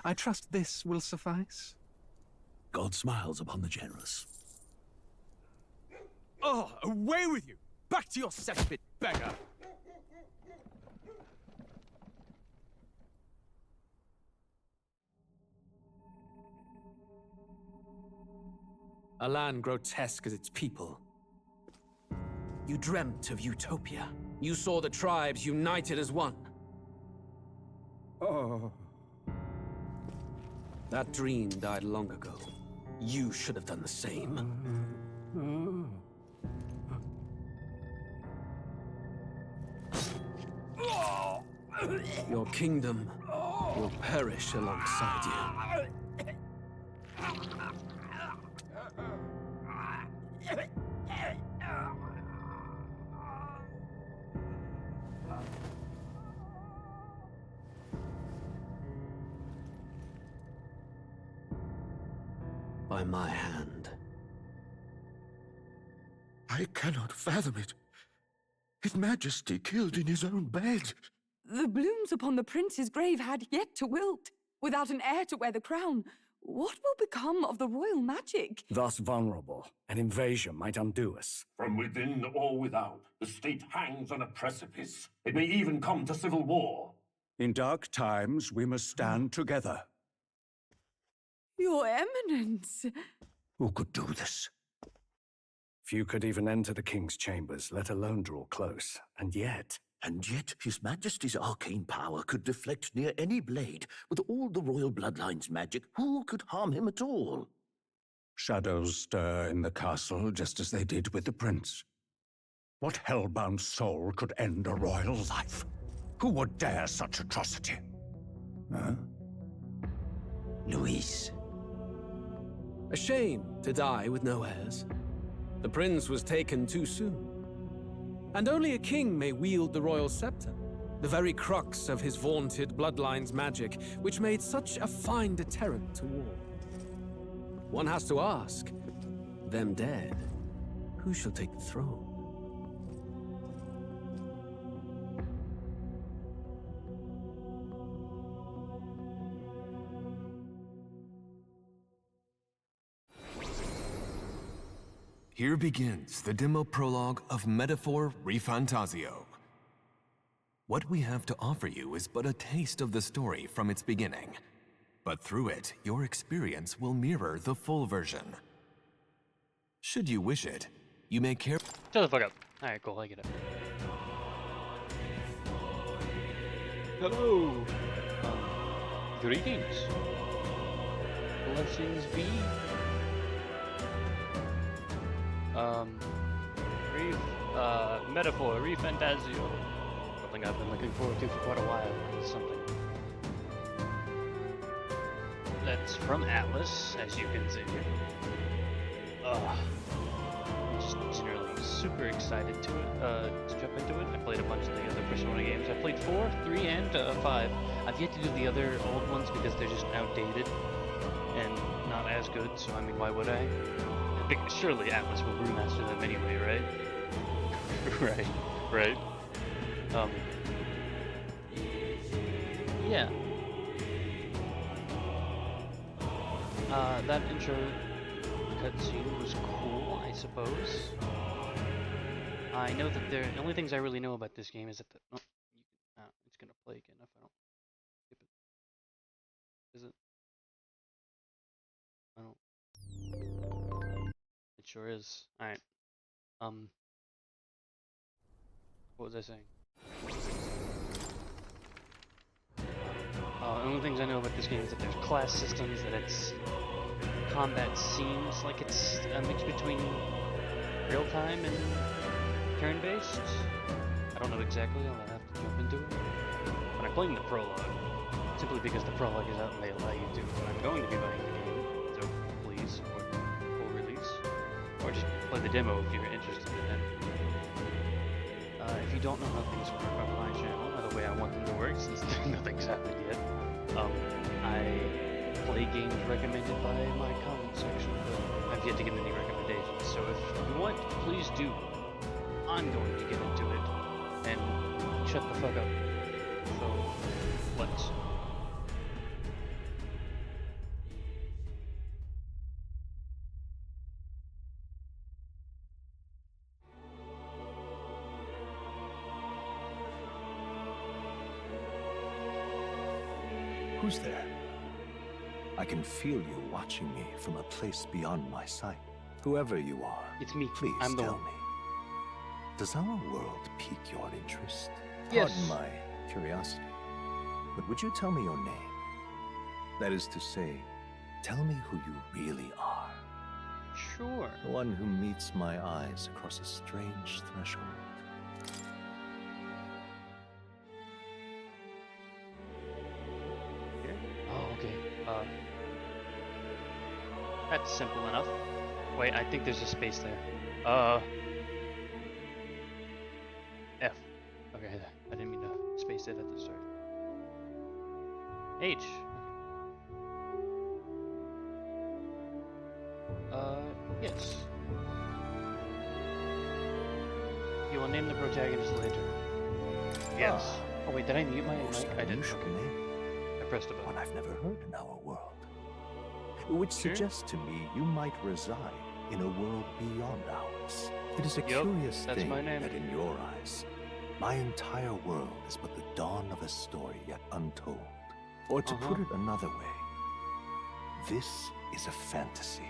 I trust this will suffice. God smiles upon the generous. Oh, away with you! Back to your cesspit, beggar! A land grotesque as its people. You dreamt of utopia. You saw the tribes united as one. Oh. That dream died long ago. You should have done the same. Your kingdom will perish alongside you. By my hand. I cannot fathom it. His Majesty killed in his own bed. The blooms upon the prince's grave had yet to wilt. Without an heir to wear the crown, what will become of the royal magic? Thus vulnerable, an invasion might undo us. From within or without, the state hangs on a precipice. It may even come to civil war. In dark times, we must stand together. Your Eminence! Who could do this? Few could even enter the king's chambers, let alone draw close. And yet His Majesty's arcane power could deflect near any blade. With all the royal bloodline's magic, who could harm him at all? shadows stir in the castle just as they did with the prince. What hellbound soul could end a royal life? Who would dare such atrocity? Huh? Luis. A shame to die with no heirs. The prince was taken too soon. And only a king may wield the royal scepter, the very crux of his vaunted bloodline's magic, which made such a fine deterrent to war. One has to ask, them dead, who shall take the throne? Here begins the demo prologue of Metaphor Fantazio. What we have to offer you is but a taste of the story from its beginning, but through it, your experience will mirror the full version. Should you wish it, you may care— Shut the fuck up. Alright, cool, I get it. Hello! Greetings. Blessings be. Metaphor, Fantazio. Something I've been looking forward to for quite a while. Something that's from Atlas, as you can see. Just generally super excited to jump into it. I played a bunch of the other Persona games. I played 4, 3, and 5. I've yet to do the other old ones because they're just outdated and not as good, so I mean, why would I? Surely Atlas will remaster them anyway, right? right. Yeah. That intro cutscene was cool, I suppose. I know that the only things I really know about this game is that it's gonna play again if I don't skip it. Is it? I don't. It sure is. Alright. What was I saying? The only things I know about this game is that there's class systems, that its combat seems like it's a mix between real-time and turn-based. I don't know exactly, I'll have to jump into it. But I'm playing the prologue, simply because the prologue is out and they allow you to, and I'm going to be buying the game, so please support full release. Or just play the demo if you're interested in it. If you don't know how things work on my channel, or the way I want them to work, since nothing's happened yet, I play games recommended by my comment section, but I've yet to get any recommendations, so if you want, please do. I'm going to get into it, and shut the fuck up. So, let's. Who's there? I can feel you watching me from a place beyond my sight. Whoever you are, It's me. please I'm the tell one. me. Does our world pique your interest? Yes. Pardon my curiosity. But would you tell me your name? That is to say, tell me who you really are. Sure. The one who meets my eyes across a strange threshold. Here? Oh, okay. That's simple enough. Wait, I think there's a space there. F. Okay, I didn't mean to space it at the start. H. Yes. You will name the protagonist later. Yes. Oh wait, did I mute my mic? I didn't. Unusual Okay. name. I pressed a button. One I've never heard in our world. Which Sure. suggests to me you might reside in a world beyond ours. It is a Yup, curious that's thing my name. that in your eyes, my entire world is but the dawn of a story yet untold. Or to put it another way, this is a fantasy.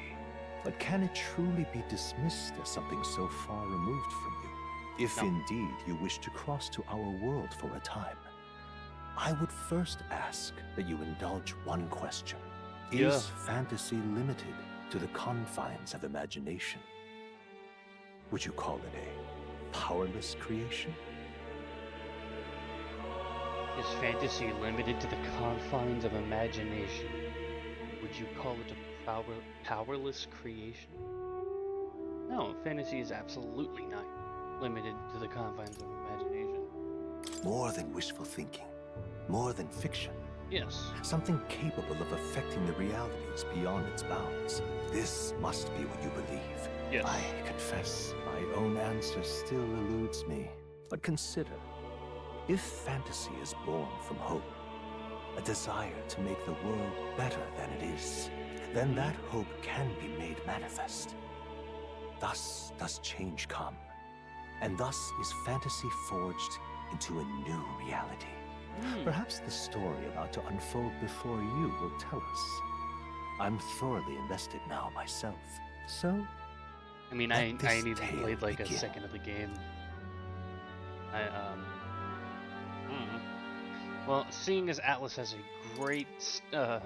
But can it truly be dismissed as something so far removed from you? If No. indeed you wish to cross to our world for a time, I would first ask that you indulge one question. Yeah. Is fantasy limited to the confines of imagination? Would you call it a powerless creation? Is fantasy limited to the confines of imagination? Would you call it a powerless creation? No, fantasy is absolutely not limited to the confines of imagination. More than wishful thinking, more than fiction. Yes. Something capable of affecting the realities beyond its bounds. This must be what you believe. Yes. I confess, my own answer still eludes me. But consider, if fantasy is born from hope, a desire to make the world better than it is, then that hope can be made manifest. Thus does change come, and thus is fantasy forged into a new reality. Perhaps the story about to unfold before you will tell us. I'm thoroughly invested now myself, so I mean, let I this even tale played like a begin. second of the game. Well, seeing as Atlas has a great, oh,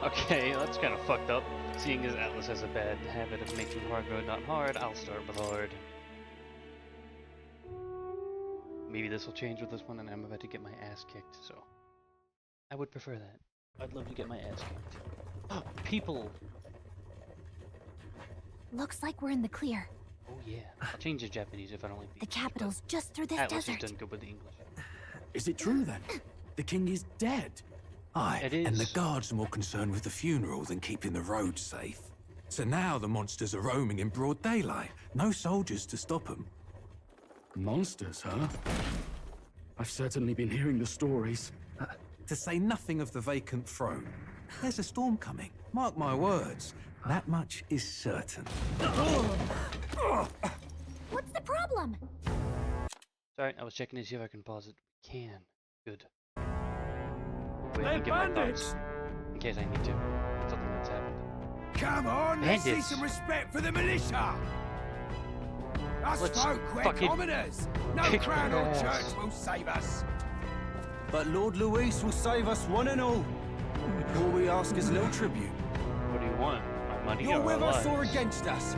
okay, that's kind of fucked up. Seeing as Atlas has a bad habit of making hard mode not hard, I'll start with hard. Maybe this will change with this one, and I'm about to get my ass kicked, so I would prefer that. I'd love to get my ass kicked. Oh, people! Looks like we're in the clear. Oh yeah, I'll change to Japanese if I don't like the The capital's just through this Atlas desert. has done good with the English. Is it true then? The king is dead? Aye, It and the is. guards are more concerned with the funeral than keeping the roads safe. So now the monsters are roaming in broad daylight. No soldiers to stop them. Monsters, huh? I've certainly been hearing the stories. To say nothing of the vacant throne. There's a storm coming. Mark my words. That much is certain. What's the problem? Sorry, I was checking to see if I can pause it. Can. Good. Wait, let me get my thoughts. In case I need to. Something that's happened. Come on, let's see Bandits. some respect for the militia. Us Let's folk, we're fucking commoners. No kick crown their or ass. church will save us. But Lord Luis will save us one and all. All we ask is a little tribute. What do you want? My money You're or with our us or lives? against us?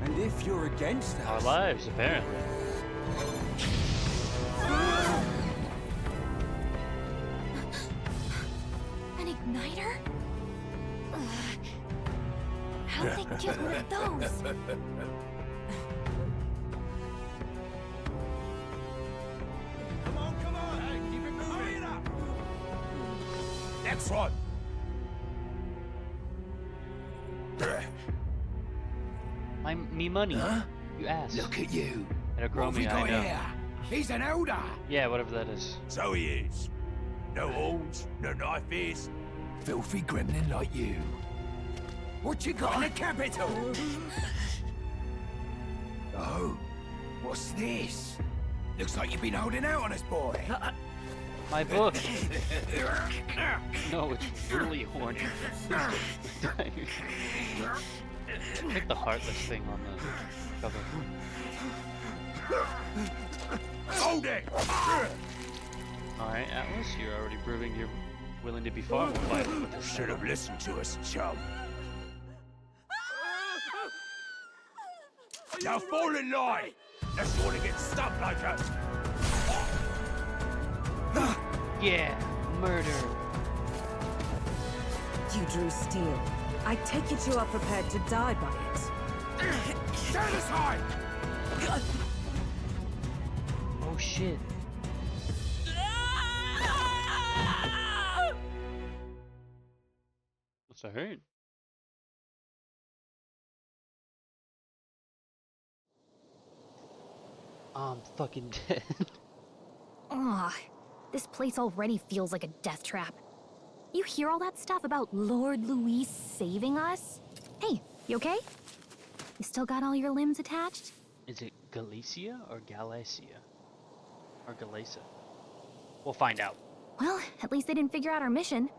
And if you're against us... Our lives, apparently. An igniter? Ugh. How'd they get one of those? Come on, hey, keep it moving. Hurry it up. Next one. Me money. Huh? You asked. Look at you. And a What have we Chromie, I got know. here? He's an elder. Yeah, whatever that is. So he is. No horns, no knife is. Filthy gremlin like you. What you got in the capital? Oh, what's this? Looks like you've been holding out on us, boy. My book! No, it's really horny. Like the heartless thing on the cover. Hold it! Alright, Atlas, you're already proving you're willing to be far more violent with this. Should have listened to us, chum. Now fall in line! Let's want to get stuck like us. Yeah, murder. You drew steel. I take it you are prepared to die by it. Stand aside! Oh shit. What's that hurt? I'm fucking dead. Ugh, this place already feels like a death trap. You hear all that stuff about Lord Louis saving us? Hey, you okay? You still got all your limbs attached? Is it Galicia or Galacia? Or Galacia? We'll find out. Well, at least they didn't figure out our mission.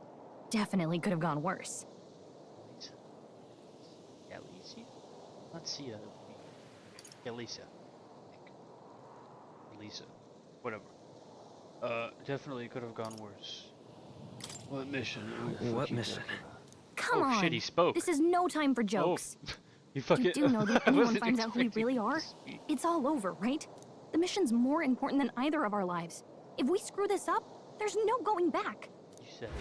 Definitely could have gone worse. Galicia? Let's see. Galicia. Galicia. Whatever. Definitely could have gone worse. What mission? What mission? Come on. Shit, he spoke. This is no time for jokes. Oh. You fucking... You do know that if I anyone wasn't finds out who we really are, expecting it's all over, right? The mission's more important than either of our lives. If we screw this up, there's no going back. You said it.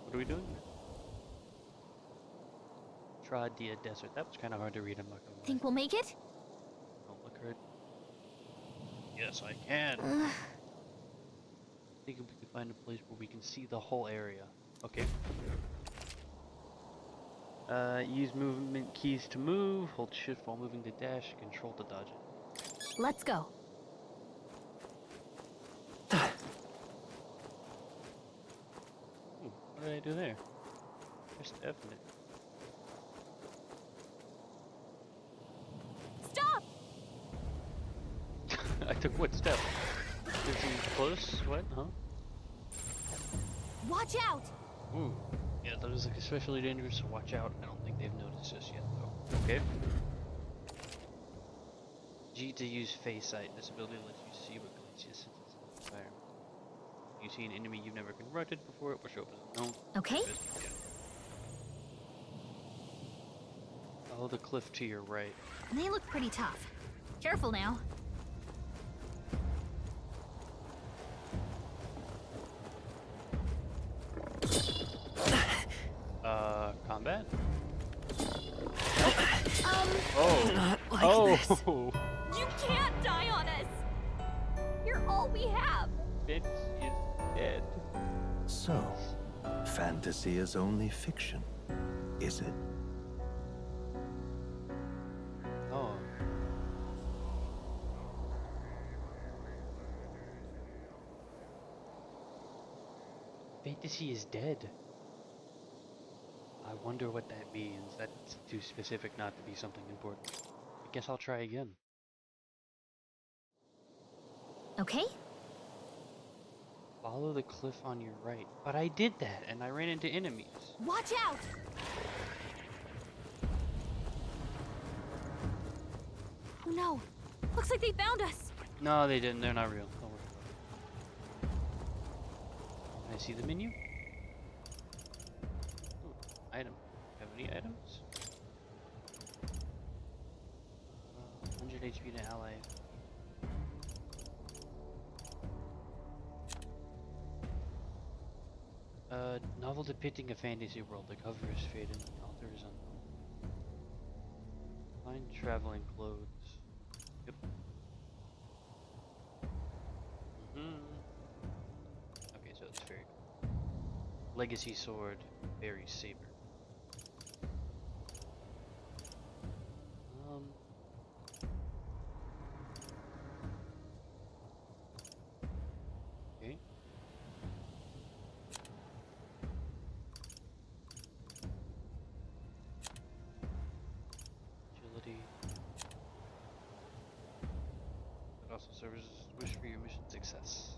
What are we doing? Tradia Desert. That was kind of hard to read, I'm not gonna lie. Think we'll make it? Don't look hurt. Yes, I can. I think we can find a place where we can see the whole area. Okay. Use movement keys to move. Hold shift while moving to dash. Control to dodge it. Let's go. What did I do there? Just F it. Stop! I took what step? Is he close? What? Huh? Watch out! Ooh. Yeah, that was like especially dangerous, so watch out. I don't think they've noticed us yet, though. Okay. G to use face sight. This ability lets you see what Galicia senses in the environment. You see an enemy you've never confronted before, it will show up as unknown. Okay. Yeah. Follow the cliff to your right. They look pretty tough. Careful now. Combat? Oh. Oh! You can't die on us! You're all we have! Bitch is dead. So, fantasy is only fiction, is it? Oh. Fantasy is dead. I wonder what that means. That's too specific not to be something important. I guess I'll try again. Okay. Follow the cliff on your right. But I did that, and I ran into enemies. Watch out! Oh no! Looks like they found us! No, they didn't. They're not real. Don't worry. Can I see the menu? Ooh, item. Have any items? 100 HP to ally. Novel depicting a fantasy world. The cover is faded. The author is unknown. Find traveling clothes. Yep. Okay, so it's very cool. Legacy sword, berry saber. Okay. Agility. also serves as a wish for your mission success.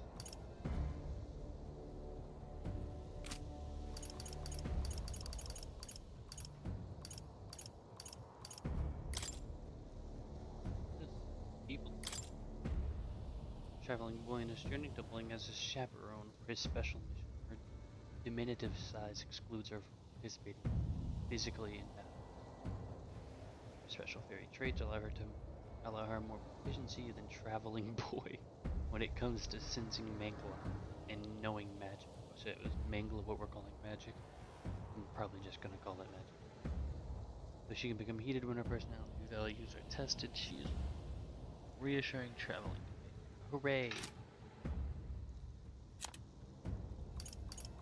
People. Traveling boy in his journey, doubling as his chaperone for his special mission. Her diminutive size excludes her from participating physically in battle. Her special fairy traits allow her more proficiency than traveling boy when it comes to sensing mangla and knowing magic. So it was mangla what we're calling magic. I'm probably just gonna call it magic. So she can become heated when her personality values are tested. She is reassuring traveling. Hooray!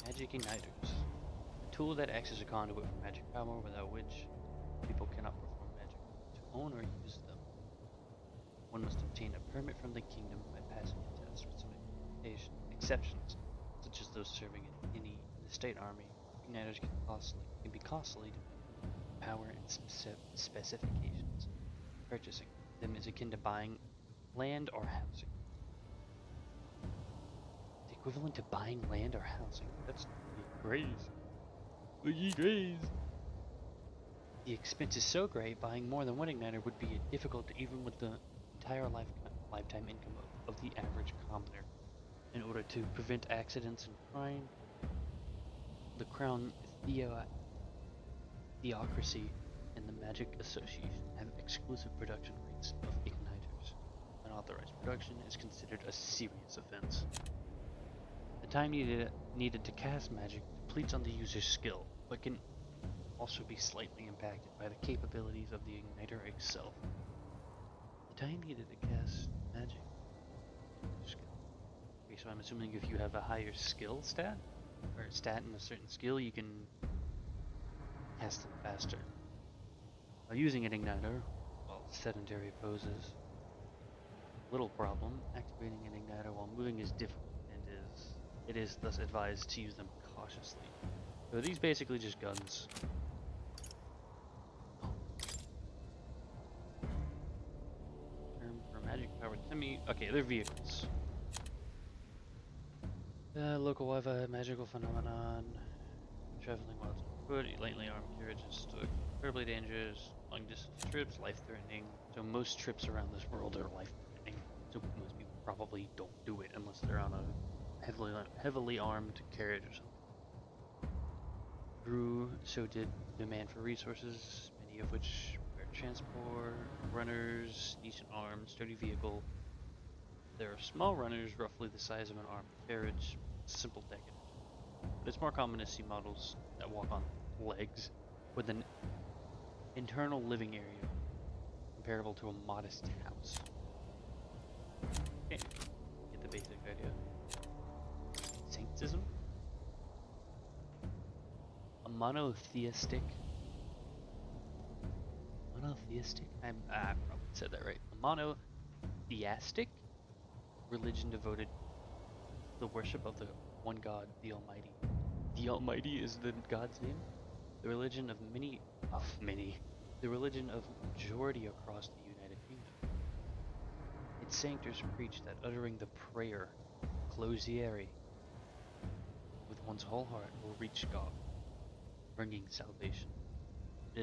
Magic Igniters. A tool that acts as a conduit for magic power without which people cannot perform magic. To own or use them, one must obtain a permit from the kingdom by passing a test with some exceptions, such as those serving in the state army. Igniters can be costly depending on power and specifications. Purchasing them is akin to buying land or housing. The equivalent to buying land or housing. That's crazy. Crazy. The expense is so great, buying more than one igniter would be difficult even with the entire lifetime income of the average commoner. In order to prevent accidents and crime, the Crown Theocracy and the Magic Association have exclusive production rights of igniters. Unauthorized production is considered a serious offense. The time needed to cast magic depletes on the user's skill, but can also be slightly impacted by the capabilities of the igniter itself. The time needed to cast magic. Okay, so I'm assuming if you have a higher skill stat, or stat in a certain skill, you can cast them faster. While using an igniter, while sedentary poses, little problem. Activating an igniter while moving is difficult, and it is thus advised to use them cautiously. So these basically just guns. Term for magic powered semi. Okay, they're vehicles. Local Wi-Fi magical phenomenon. Traveling while on foot, lightly armed carriages stood incredibly dangerous. Long distance trips, life-threatening. So most trips around this world are life-threatening. So most people probably don't do it unless they're on a heavily armed carriage or something. Grew, so did demand for resources, many of which were transport, runners, decent armed, sturdy vehicle. There are small runners, roughly the size of an armed carriage, simple deck. But it's more common to see models that walk on legs with an internal living area comparable to a modest house. Okay, get the basic idea. Sanctism? A monotheistic? I probably said that right. A monotheistic religion devoted to the worship of the one God, the Almighty. The Almighty is the God's name? The religion of the religion of majority across the United Kingdom. Its sanctors preach that uttering the prayer, closiere, with one's whole heart will reach God, bringing salvation. It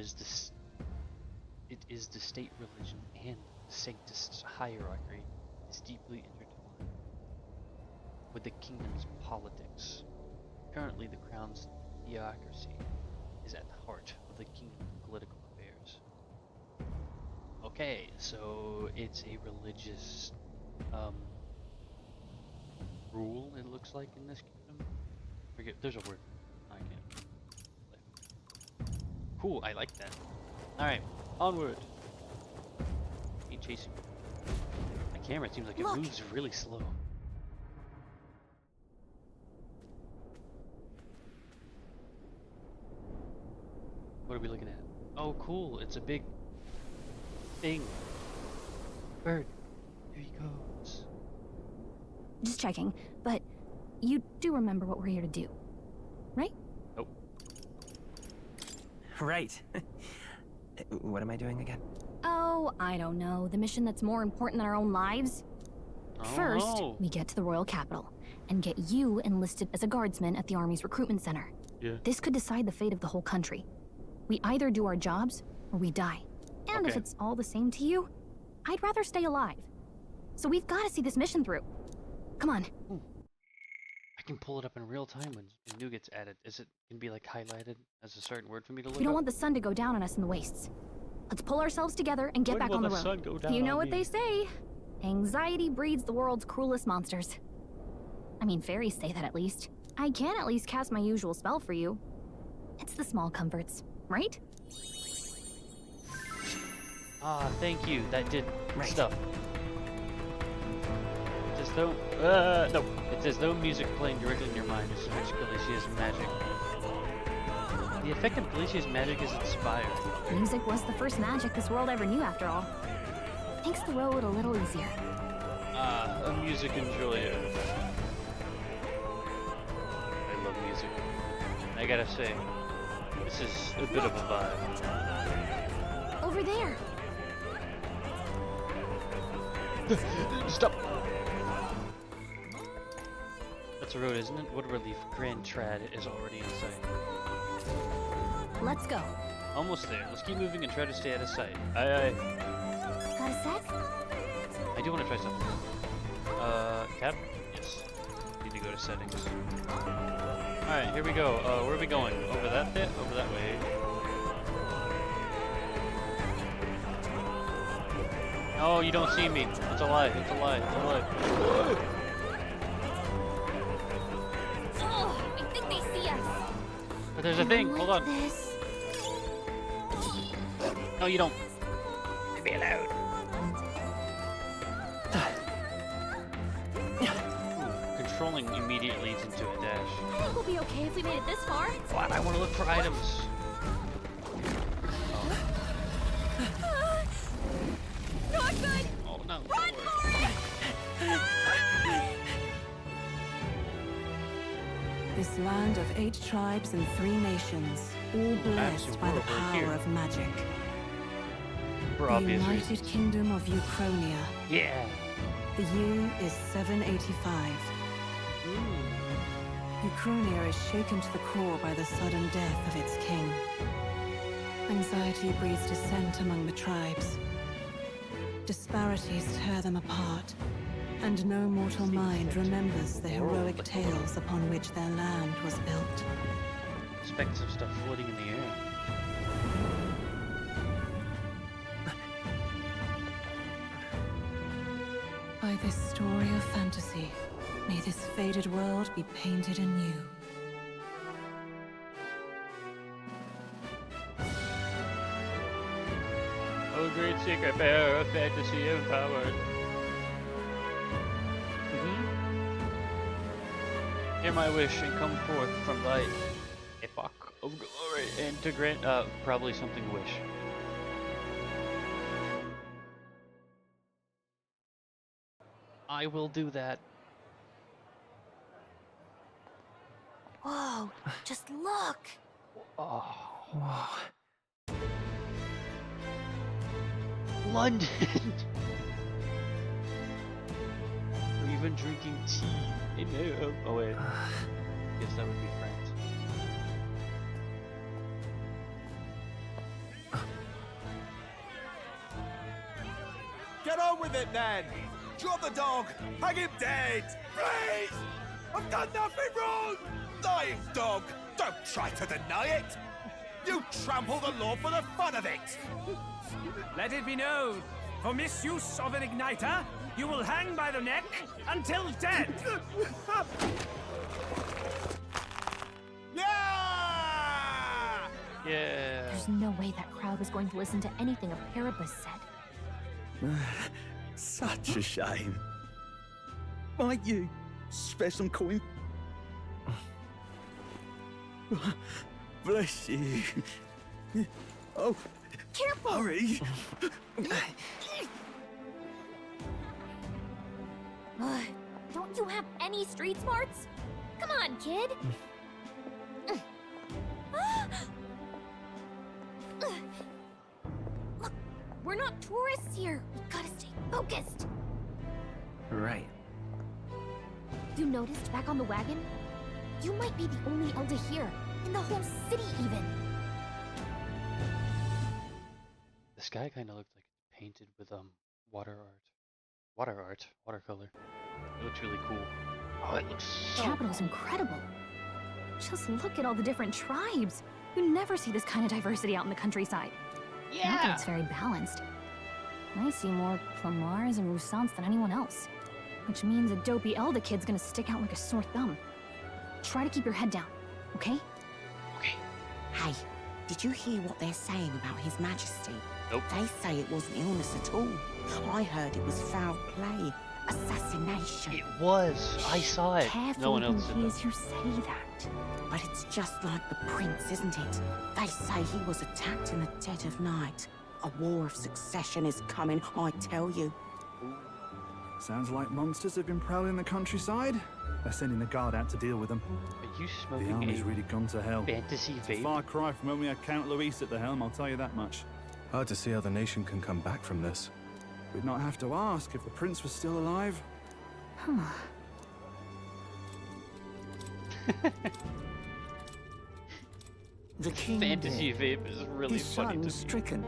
is the state religion and the sanctist hierarchy is deeply intertwined with the kingdom's politics. Currently, the crown's theocracy is at the heart of the kingdom's political affairs. Okay, so it's a religious rule, it looks like, in this kingdom. Forget, there's a word. I can't. Cool, I like that. Alright, onward. Ain't chasing. My camera seems like it moves really slow. What are we looking at? Oh, cool. It's a big thing. Bird. There he goes. Just checking, but you do remember what we're here to do, right? Nope. Right. What am I doing again? Oh, I don't know. The mission that's more important than our own lives? First, we get to the royal capital and get you enlisted as a guardsman at the army's recruitment center. Yeah. This could decide the fate of the whole country. We either do our jobs or we die. And if it's all the same to you, I'd rather stay alive. So we've got to see this mission through. Come on. I can pull it up in real time when new gets added. Is it can be like highlighted as a certain word for me to look We don't up? want the sun to go down on us in the wastes. Let's pull ourselves together and get back on the road. Sun go down You know on what me? they say. Anxiety breeds the world's cruelest monsters. I mean, fairies say that at least. I can at least cast my usual spell for you. It's the small comforts, right? Ah, thank you. That did stuff. It's as though, no. It's as though music playing directly in your mind. This affects Galicia's magic. The effect of Galicia's magic is inspired. Music was the first magic this world ever knew, after all. Makes the road a little easier. Ah, a music enjoyer. I love music. I gotta say, this is a bit of a vibe. Over there. Stop! That's a road, isn't it? What a relief. Grand Trad is already in sight. Let's go. Almost there. Let's keep moving and try to stay out of sight. Aye, aye. Got a sec? I do want to try something. Tab? Yes. Need to go to settings. Alright, here we go. Where are we going? Over that bit? Over that way. Oh, you don't see me. It's a lie. It's a lie. It's a lie. Oh, I think they see us. But there's a thing. Hold on. No, you don't. Leave me alone. Controlling immediately leads into a dash. I think we'll be okay if we made it this far. What? I want to look for items. Not good. Oh no. Run for it! This land of 8 tribes and 3 nations, all blessed by the power of magic. For the obvious United reasons. Kingdom of Uchronia. Yeah. The year is 785. Uchronia is shaken to the core by the sudden death of its king. Anxiety breeds dissent among the tribes. Disparities tear them apart, and no mortal mind remembers the heroic tales upon which their land was built. Specks of stuff floating in the air. By this story of fantasy, may this faded world be painted anew. Oh, great secret bearer of fantasy empowered. Hear my wish and come forth from thy epoch of glory and to grant, probably something wish. I will do that. Whoa, just look. Oh. London! We're even drinking tea in Europe. Oh wait, guess that would be France. Get on with it, then! Drop the dog! Hang him dead! Please! I've done nothing wrong! Lying dog! Don't try to deny it! You trample the law for the fun of it! Let it be known, for misuse of an igniter, you will hang by the neck until dead! Yeah! Yeah. There's no way that crowd was going to listen to anything a Paribus said. Such a shame. Might you spare some coin? Bless you. Oh, careful! Hurry! Don't you have any street smarts? Come on, kid. Look, we're not tourists here. We gotta stay focused. right. You noticed back on the wagon? You might be the only elder here, in the whole city even. The sky kind of looked like painted with watercolor. It looks really cool. Oh, it looks so Capital's cool. incredible. Just look at all the different tribes. You never see this kind of diversity out in the countryside. Not that it's very balanced. I see more Plamars and Roussants than anyone else. Which means a dopey elder kid's gonna stick out like a sore thumb. Try to keep your head down, okay? Hey, did you hear what they're saying about His Majesty? Nope. They say it wasn't illness at all. I heard it was foul play, assassination. It was. I saw it. Careful No one else who did hears that. you say that. But it's just like the prince, isn't it? They say he was attacked in the dead of night. A war of succession is coming, I tell you. Sounds like monsters have been prowling the countryside. They're sending the guard out to deal with them. Are you The smoking army's a really gone to hell. fantasy It's a vape? far cry from when we had Count Luis at the helm, I'll tell you that much. Hard to see how the nation can come back from this. We'd not have to ask if the prince was still alive. The king Fantasy dead, vape is really his funny son to me. stricken.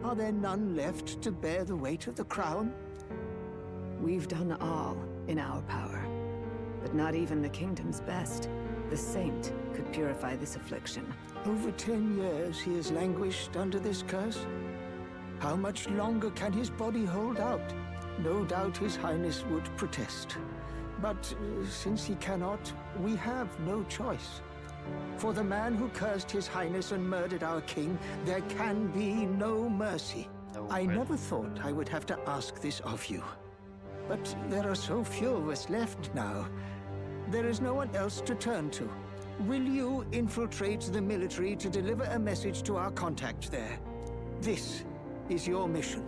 Are there none left to bear the weight of the crown? We've done all in our power, but not even the kingdom's best, the saint, could purify this affliction. Over 10 years he has languished under this curse. How much longer can his body hold out? No doubt His Highness would protest. But since he cannot, we have no choice. For the man who cursed His Highness and murdered our king, there can be no mercy. I never thought I would have to ask this of you. But there are so few of us left now. There is no one else to turn to. Will you infiltrate the military to deliver a message to our contact there? This is your mission.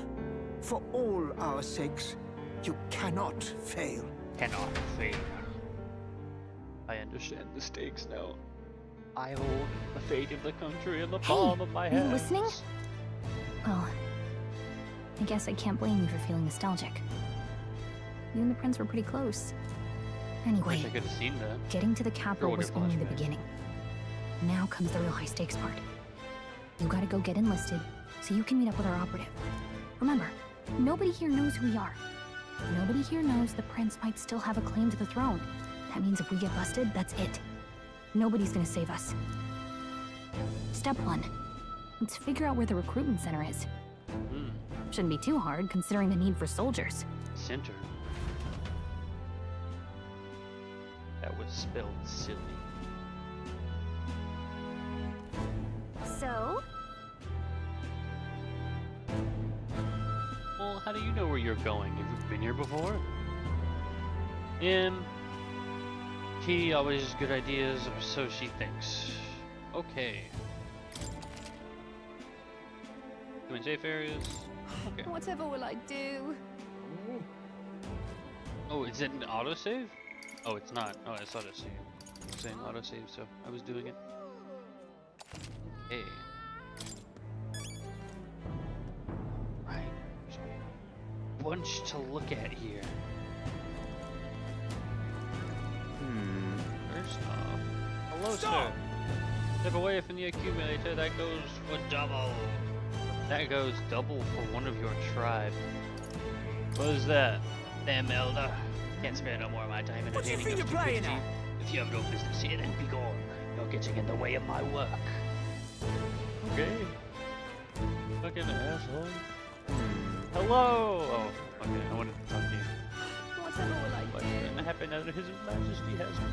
For all our sakes, you cannot fail. Cannot fail. I understand the stakes now. I hold the fate of the country in the palm of my Are you hand. listening? Well, I guess I can't blame you for feeling nostalgic. You and the prince were pretty close. Anyway, Wish I could have seen that. getting to the capital Or was would have only the flashback. beginning. Now comes the real high-stakes part. You gotta go get enlisted, so you can meet up with our operative. Remember, nobody here knows who we are. Nobody here knows the prince might still have a claim to the throne. That means if we get busted, that's it. Nobody's gonna save us. Step 1. Let's figure out where the recruitment center is. Shouldn't be too hard, considering the need for soldiers. Center. That was spelled silly. So? Well, how do you know where you're going? Have you been here before? He always has good ideas, or so she thinks. Okay. Doing safe areas? Okay. Whatever will I do? Oh, is it an autosave? Oh, it's not. Oh, it's autosave. I'm saying autosave, so I was doing it. Okay. Right. There's a bunch to look at here. First off, hello, sir. Step away from the accumulator. That goes for double. That goes double for one of your tribe. What is that? Damn elder. Can't spare no more of my time What do you entertaining think your you're playing stupidity. If you have no business here, then be gone. You're getting in the way of my work. Okay. Fucking asshole. Hello! Oh, okay, I wanted to talk to you. Whatever will I What's do? gonna happen now that His Majesty has me?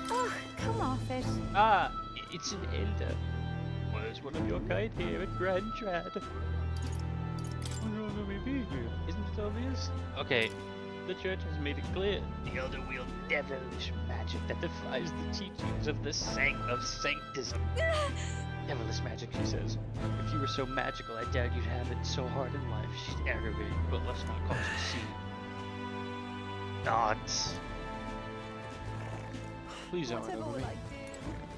Oh, come off it. Ah, it's an elder. Where's one of your kind here at Grand Trad? What wrong will we be here? Isn't it obvious? Okay, the church has made it clear. The elder wield devilish magic that defies the teachings of the sanctism. Devilish magic, she says. If you were so magical, I doubt you'd have it so hard in life. She's aggravating, but let's not cause a scene. Dogs. Please don't run over me.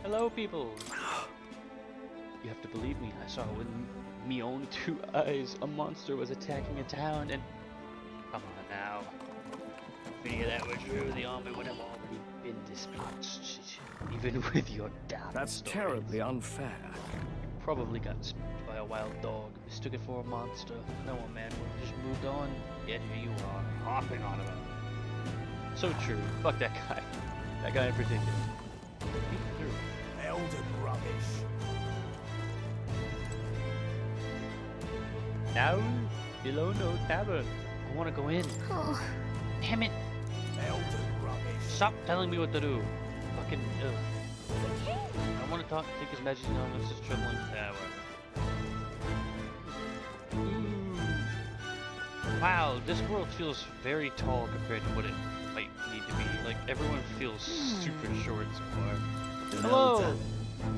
Hello, people. You have to believe me. I saw with me own 2 eyes a monster was attacking a town, and come on now. If any of that were true, the army would have already been dispatched. Even with your damn That's stories. terribly unfair. Probably got spooked by a wild dog, mistook it for a monster. No one man would have just moved on. Yet here you are, hopping on about it. So true. Fuck that guy. That guy in particular. Elden rubbish. Now, below no tavern. I want to go in. Oh. Damn it. Elden rubbish. Stop telling me what to do. Fucking I want to talk. Think his majesty on this is troubling. Wow, this world feels very tall compared to what it might need to be. Like everyone feels super short so far. Hello,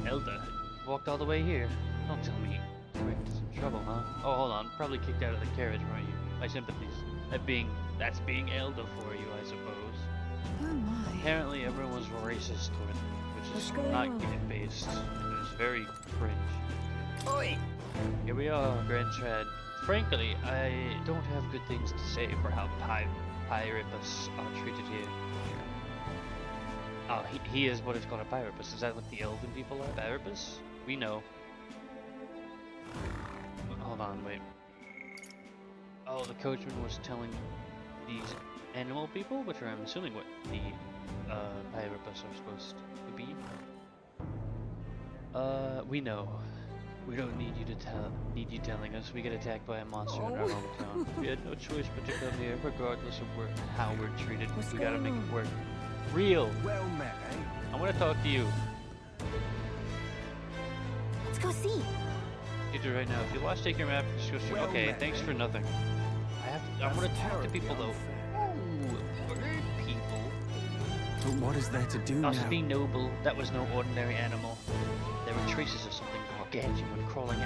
Elda. Walked all the way here. Don't tell me you're in some trouble, huh? Oh, hold on. Probably kicked out of the carriage, weren't you? My sympathies. That's being Elda for you, I suppose. Oh my. Apparently everyone was racist toward me, which is not game-based. It was very cringe. Oi! Here we are, Grand Trad. Frankly, I don't have good things to say for how Pyrrhus are treated here. Oh, he is what is called a Pyrrhus. Is that what the elven people are? Pyrrhus? We know. Hold on, wait. Oh, the coachman was telling these animal people, which are I'm assuming what the Pyrrhus are supposed to be. We know. We don't need you telling us. We get attacked by a monster in our hometown. We had no choice but to come here, regardless of how we're treated. We gotta make it work. Real. Well met, eh? I want to talk to you. Let's go see. You do right now. If you watch, take your map. Just go straight. Okay, thanks for nothing. I want to talk to people though. Ooh, bird people. But what is there to do Must now? be noble. That was no ordinary animal. There were traces of something gargantuan crawling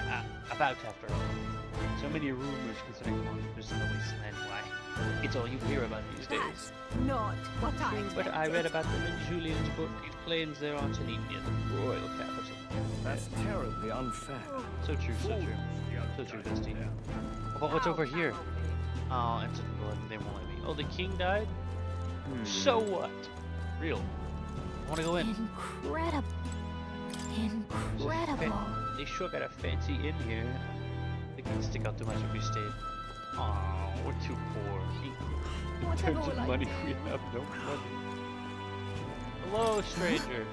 about after all. So many rumors concerning monsters in the wasteland. Why? It's all you hear about these days. Not what I expected. But I read about them in Julian's book. It claims they're on Selene near the royal capital. That's terribly unfair. So true, so true. So true, Dusty. But what's over here? Oh, into the blood, they won't let me. Oh, the king died? So what? Real. I want to go in. Incredible. Incredible. They sure got a fancy inn here. They can stick out too much if we stayed. Oh, we're too poor. In terms of money, we have no money. Hello, stranger.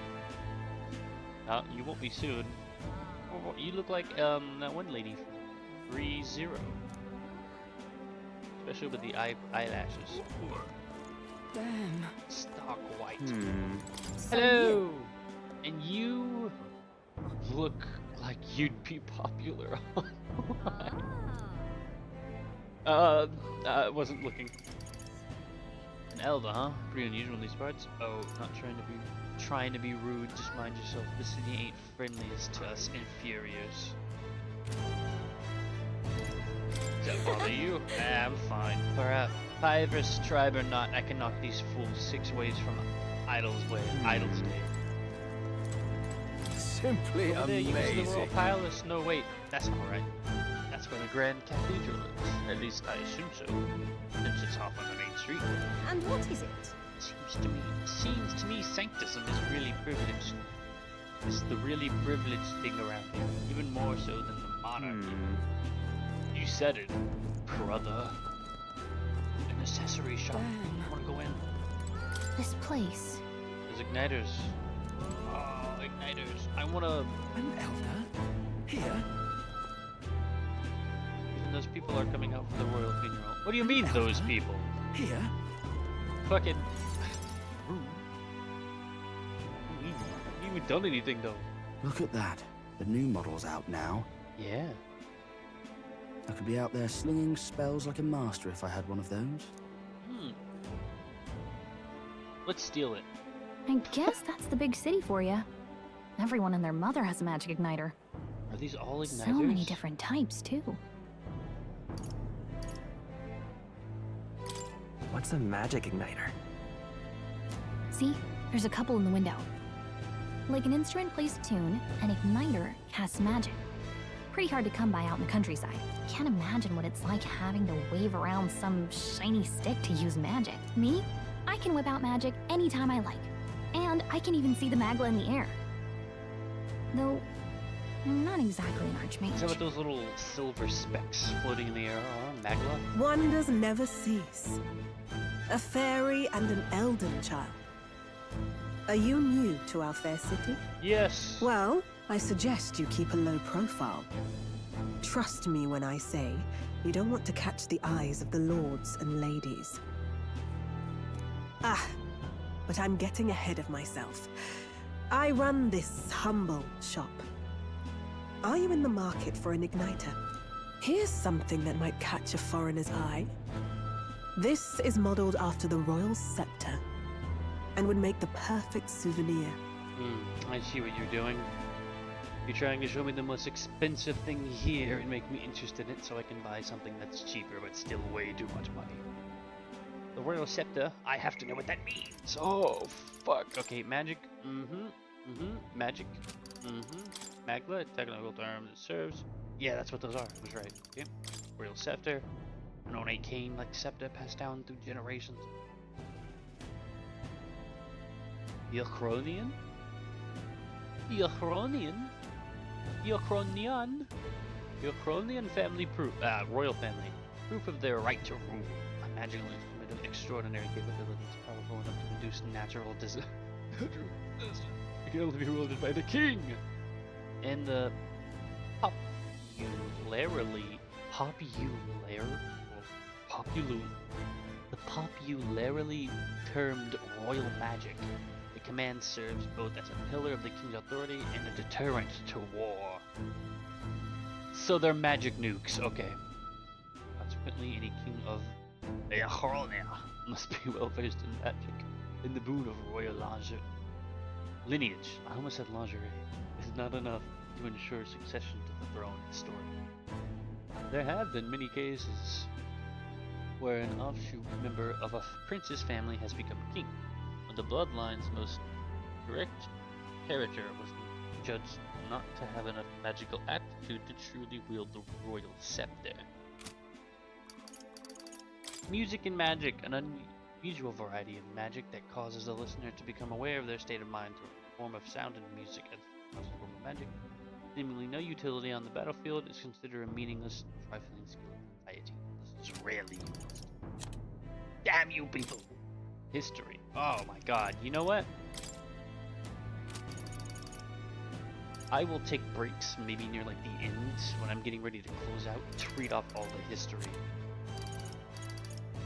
You won't be soon. Oh, you look like that one lady from 3-0. Especially with the eyelashes. Damn. Stark white. Hello! And you look like you'd be popular online. I wasn't looking. An Elda, huh? Pretty unusual in these parts. Oh, not trying to be rude. Just mind yourself. This city ain't friendliest to us inferiors. Does that bother you? I'm fine. Perhaps Pyrrhus tribe or not, I can knock these fools 6 ways from Idle's way. Idle's day. Simply Over there, you can see the amazing. royal palace. No, wait, that's not right. That's where the Grand Cathedral is. At least I assume so, since it's off on the main street. And what is it? Seems to me, sanctism is really privileged. It's the really privileged thing around here, even more so than the monarchy. You said it, brother. An accessory shop. I want to go in. This place. There's igniters. Oh, igniters. I want to. An elder? Here? Even those people are coming out for the royal funeral. What do you mean, those people? Here? Fucking. Rude. You haven't even done anything, though. Look at that. The new model's out now. Yeah. I could be out there slinging spells like a master if I had one of those. Let's steal it. I guess that's the big city for you. Everyone and their mother has a magic igniter. Are these all igniters? So many different types, too. What's a magic igniter? See? There's a couple in the window. Like an instrument plays a tune, an igniter casts magic. pretty hard to come by out in the countryside. Can't imagine what it's like having to wave around some shiny stick to use magic. Me? I can whip out magic anytime I like. And I can even see the Magla in the air. Though, I'm not exactly an archmage. Is that what those little silver specks floating in the air are? Magla? Wonders never cease. A fairy and an elden child. Are you new to our fair city? Yes. Well, I suggest you keep a low profile. Trust me when I say you don't want to catch the eyes of the lords and ladies. But I'm getting ahead of myself. I run this humble shop. Are you in the market for an igniter? Here's something that might catch a foreigner's eye. This is modeled after the royal scepter and would make the perfect souvenir. I see what you're doing. You're trying to show me the most expensive thing here and make me interested in it so I can buy something that's cheaper but still way too much money. The royal scepter, I have to know what that means. Oh, fuck. Okay, magic. Magic. Magla, technical term that serves. Yeah, that's what those are. I was right. Okay. Royal scepter. An ornate cane like scepter passed down through generations. Yochronian? Yochronian? Yochronian? Yochronian family proof. Royal family. Proof of their right to rule. A magical instrument of extraordinary capabilities, powerful enough to induce natural disasters. It can only be wielded by the king! And the popularly termed royal magic. The command serves both as a pillar of the king's authority and a deterrent to war. So they're magic nukes, okay. Consequently, any king of Eachronia must be well versed in magic, and the boon of royal lineage, I almost said lingerie, is not enough to ensure succession to the throne story. There have been many cases where an offshoot member of a prince's family has become king, when the bloodline's most direct character was judged not to have enough magical aptitude to truly wield the royal scepter. Music and magic, an unusual variety of magic that causes the listener to become aware of their state of mind through a form of sound and music as a form of magic. Seemingly no utility on the battlefield is considered a meaningless, trifling skill of society. This is rarely used. Damn you people! History. Oh my god, you know what? I will take breaks maybe near like the end when I'm getting ready to close out to read off all the history.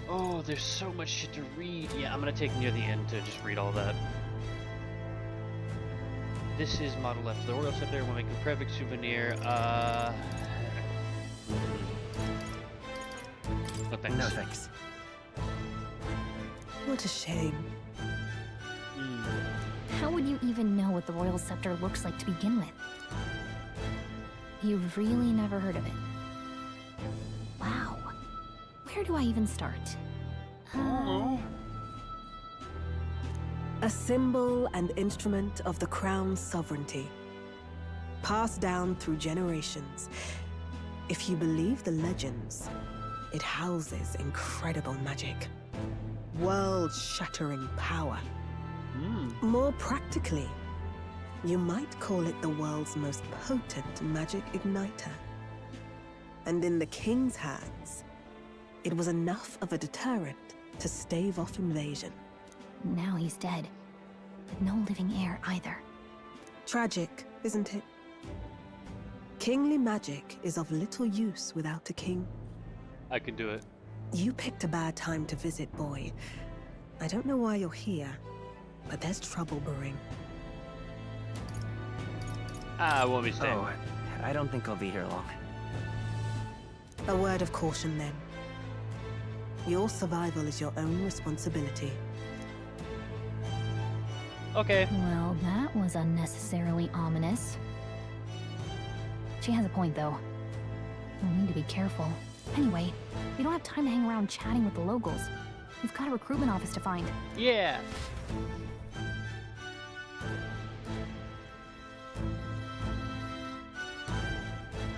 Oh, there's so much shit to read. Yeah, I'm gonna take near the end to just read all that. This is model left. The royal scepter will make a perfect souvenir. No thanks. No thanks. What a shame. How would you even know what the royal scepter looks like to begin with? You've really never heard of it. Wow. Where do I even start? A symbol and instrument of the crown's sovereignty, passed down through generations. If you believe the legends, it houses incredible magic, world-shattering power. More practically, you might call it the world's most potent magic igniter. And in the king's hands, it was enough of a deterrent to stave off invasion. Now he's dead, with no living heir either. Tragic, isn't it? Kingly magic is of little use without a king. I can do it. You picked a bad time to visit, boy. I don't know why you're here, but there's trouble brewing. I won't be staying. Oh, I don't think I'll be here long. A word of caution, then. Your survival is your own responsibility. Okay. Well, that was unnecessarily ominous. She has a point, though. We'll need to be careful. Anyway, we don't have time to hang around chatting with the locals. We've got a recruitment office to find. Yeah.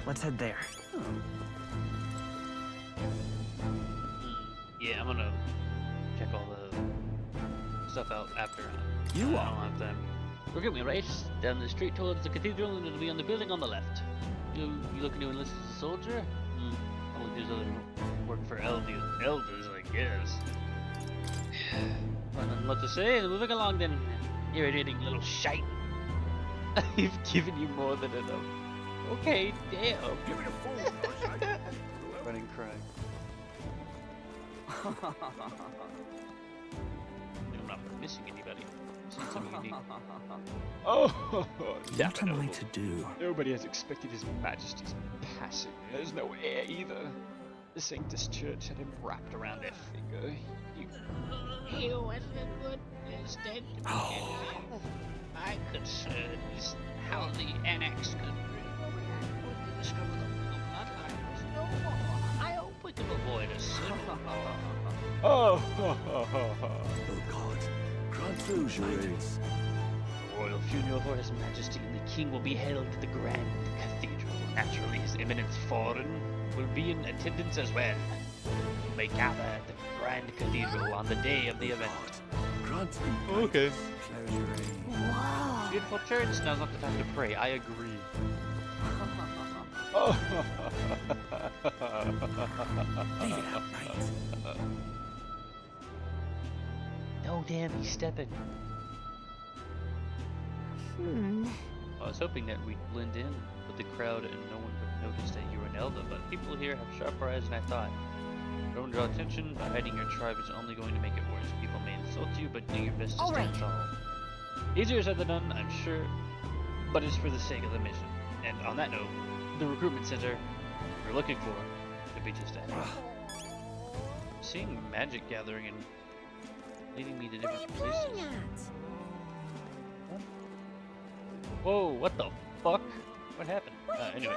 let's head there. Yeah, I'm gonna check all the stuff out after. I You don't are. have time. We're going right down the street towards the cathedral, and it'll be on the building on the left. You looking to enlist as a soldier? I'll do other work for elders, I guess. Well, nothing left to say. Moving along then. Irritating little shite. I've given you more than enough. Okay, damn. Give me the phone. Running crying. I'm not missing anybody. Missing something unique. Oh, What am I to do? Nobody has expected His Majesty's passing. There's no heir either. The Sanctus Church had him wrapped around their finger. He wasn't good instead. My concern is how the annexed country would discover the bloodlines no more. I hope we can avoid a civil war. Oh God, grant those your aids. The royal funeral for His Majesty and the King will be held at the Grand Cathedral. Naturally, His Eminence Foreign will be in attendance as well. You may gather at the Grand Cathedral on the day of the event. Grant me Okay. pleasure. Wow. Beautiful church, now's not the time to pray. I agree. Leave it out, mate. No, damn, he's stepping. I was hoping that we'd blend in with the crowd and no one would notice that you were an elder, but people here have sharper eyes than I thought. Don't draw attention, but hiding your tribe is only going to make it worse. People may insult you, but do your best to stand tall. Easier said than done, I'm sure, but it's for the sake of the mission. And on that note, the recruitment center we're looking for could be just ahead. Seeing magic gathering and leading me to different places. Whoa, what the fuck? What happened? Anyway,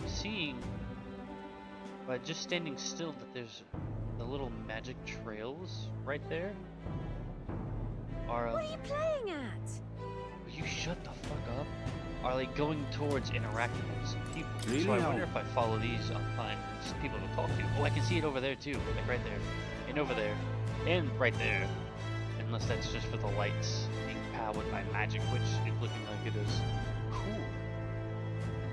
seeing by just standing still that there's the little magic trails right there are. What are you playing at? Will you shut the fuck up? Are they going towards interacting with some people? Really? So I wonder if I follow these, I'll find some people to talk to. Oh, I can see it over there too, like right there, and over there, and right there. Unless that's just for the lights being powered by magic, which is looking like it is. Cool.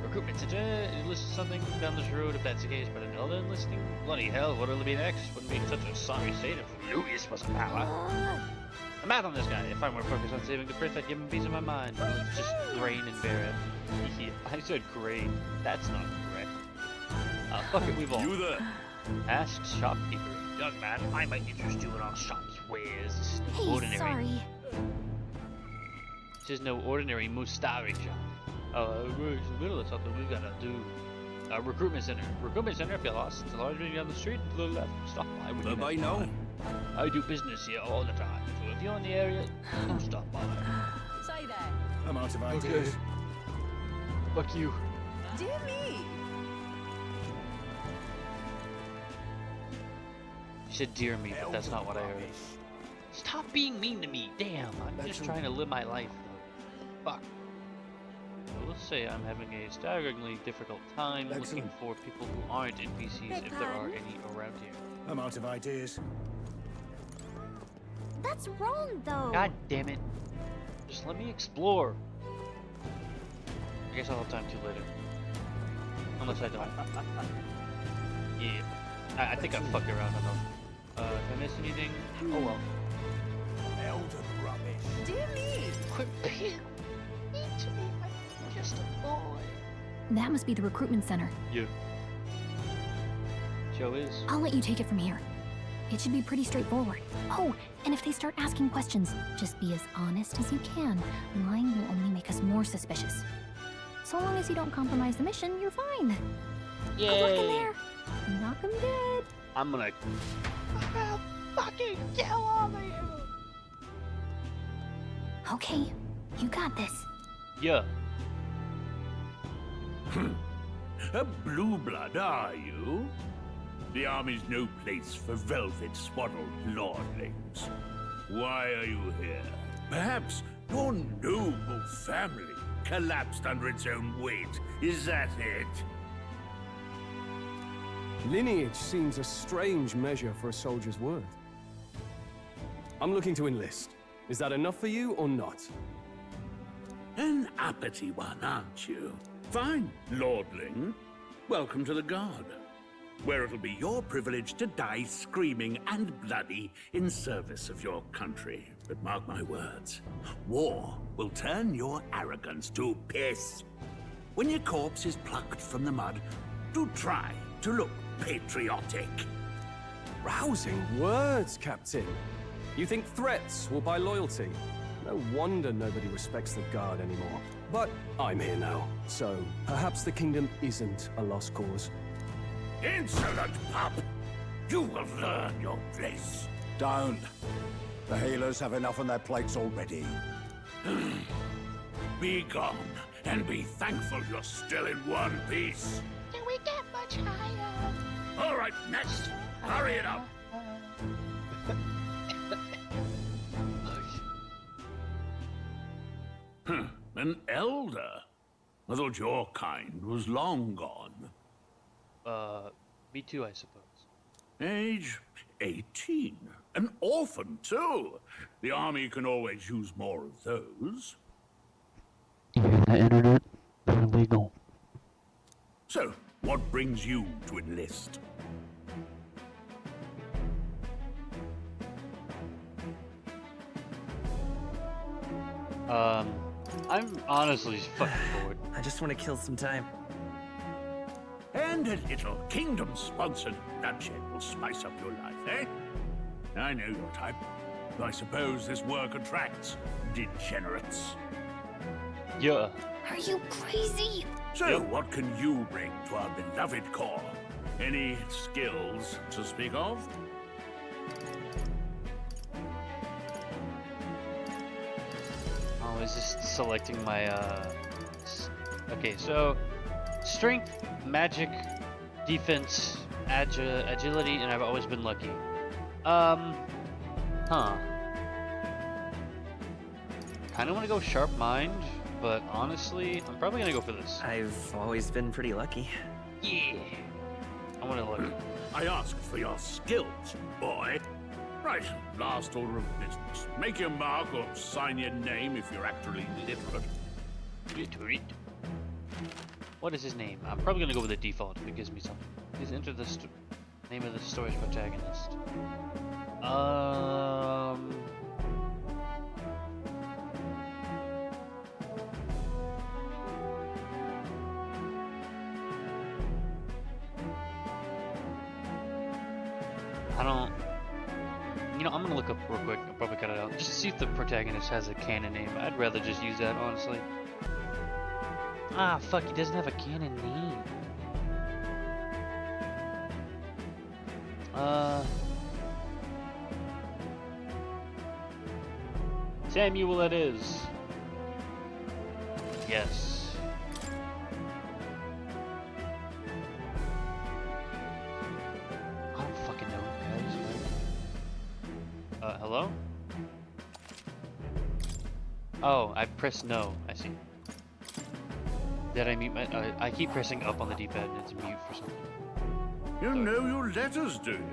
Recruitment center, it lists something down this road if that's the case, but another enlisting? Bloody hell, what'll it be next? Wouldn't be in such a sorry state if Louis was in power. The math on this guy. If I were focused on saving the prince, I'd give him peace of my mind. It's just grain and bear. Yeah, I said grain. That's not correct. Fuck it, we've all. You there? Ask shopkeeper. Young man, I might interest you in our shop's wares. Hey, Ordinary. sorry. This is no ordinary Mustari shop. We're in the middle of something we gotta do. Recruitment center. Recruitment center, if you're lost, it's a large building down the street to the left. Stop by. When Bye-bye now. I do business here all the time, so if you're in the area, do stop by. Say there. I'm out of ideas. Okay. Fuck you. Dear me. You said dear me, but that's not what I heard. Stop being mean to me. Damn, I'm just trying to live my life, though. Fuck. Well, let's say I'm having a staggeringly difficult time looking for people who aren't NPCs, if there are any around here. I'm out of ideas. That's wrong, though. God damn it. Just let me explore. I guess I'll have time to later. Unless I don't. Yeah. I think I fucked around enough. If I missed anything, oh well. Elder rubbish. Dear me. Quit being mean to me. I'm just a boy. That must be the recruitment center. Yeah. Joe is. I'll let you take it from here. It should be pretty straightforward. Oh, and if they start asking questions, just be as honest as you can. Lying will only make us more suspicious. So long as you don't compromise the mission, you're fine. Yay. Good luck in there. Knock 'em dead. I'm gonna fucking kill all of you. Okay, you got this. Yeah. A blue blood, are you? The army's no place for velvet-swaddled lordlings. Why are you here? Perhaps your noble family collapsed under its own weight. Is that it? Lineage seems a strange measure for a soldier's worth. I'm looking to enlist. Is that enough for you or not? An uppity one, aren't you? Fine, lordling. Welcome to the Guard, where it'll be your privilege to die screaming and bloody in service of your country. But mark my words, war will turn your arrogance to piss. When your corpse is plucked from the mud, do try to look patriotic. Rousing words, Captain. You think threats will buy loyalty? No wonder nobody respects the Guard anymore. But I'm here now, so perhaps the kingdom isn't a lost cause. Insolent pup! You will learn your place. Don't. The healers have enough on their plates already. Be gone, and be thankful you're still in one piece. Can we get much higher? All right, next. Hurry it up. An elder? I thought your kind was long gone. Me too, I suppose. Age 18. An orphan, too. The army can always use more of those. You hear that, internet? They're illegal. So, what brings you to enlist? I'm honestly fucking bored. I just want to kill some time. And a little kingdom-sponsored bloodshed will spice up your life, eh? I know your type. I suppose this work attracts degenerates. Yeah. Are you crazy? So, what can you bring to our beloved corps? Any skills to speak of? Oh, is this selecting my, Okay, so... Strength, magic, defense, agility, and I've always been lucky. Huh. Kinda wanna go sharp mind, but honestly, I'm probably gonna go for this. I've always been pretty lucky. Yeah. I wanna look. I asked for your skills, boy. Right, last order of business. Make your mark or sign your name if you're actually literate. Literate? What is his name? I'm probably gonna go with the default if it gives me something. Please enter the name of the story's protagonist. I don't... You know, I'm gonna look up real quick. I'll probably cut it out. Just to see if the protagonist has a canon name. I'd rather just use that, honestly. Ah, fuck, he doesn't have a canon name. Samuel it is. Yes. I don't fucking know, guys. Hello? Oh, I pressed no. I see. Did I mute my... I keep pressing up on the D-pad and it's mute for something. You know your letters, do you?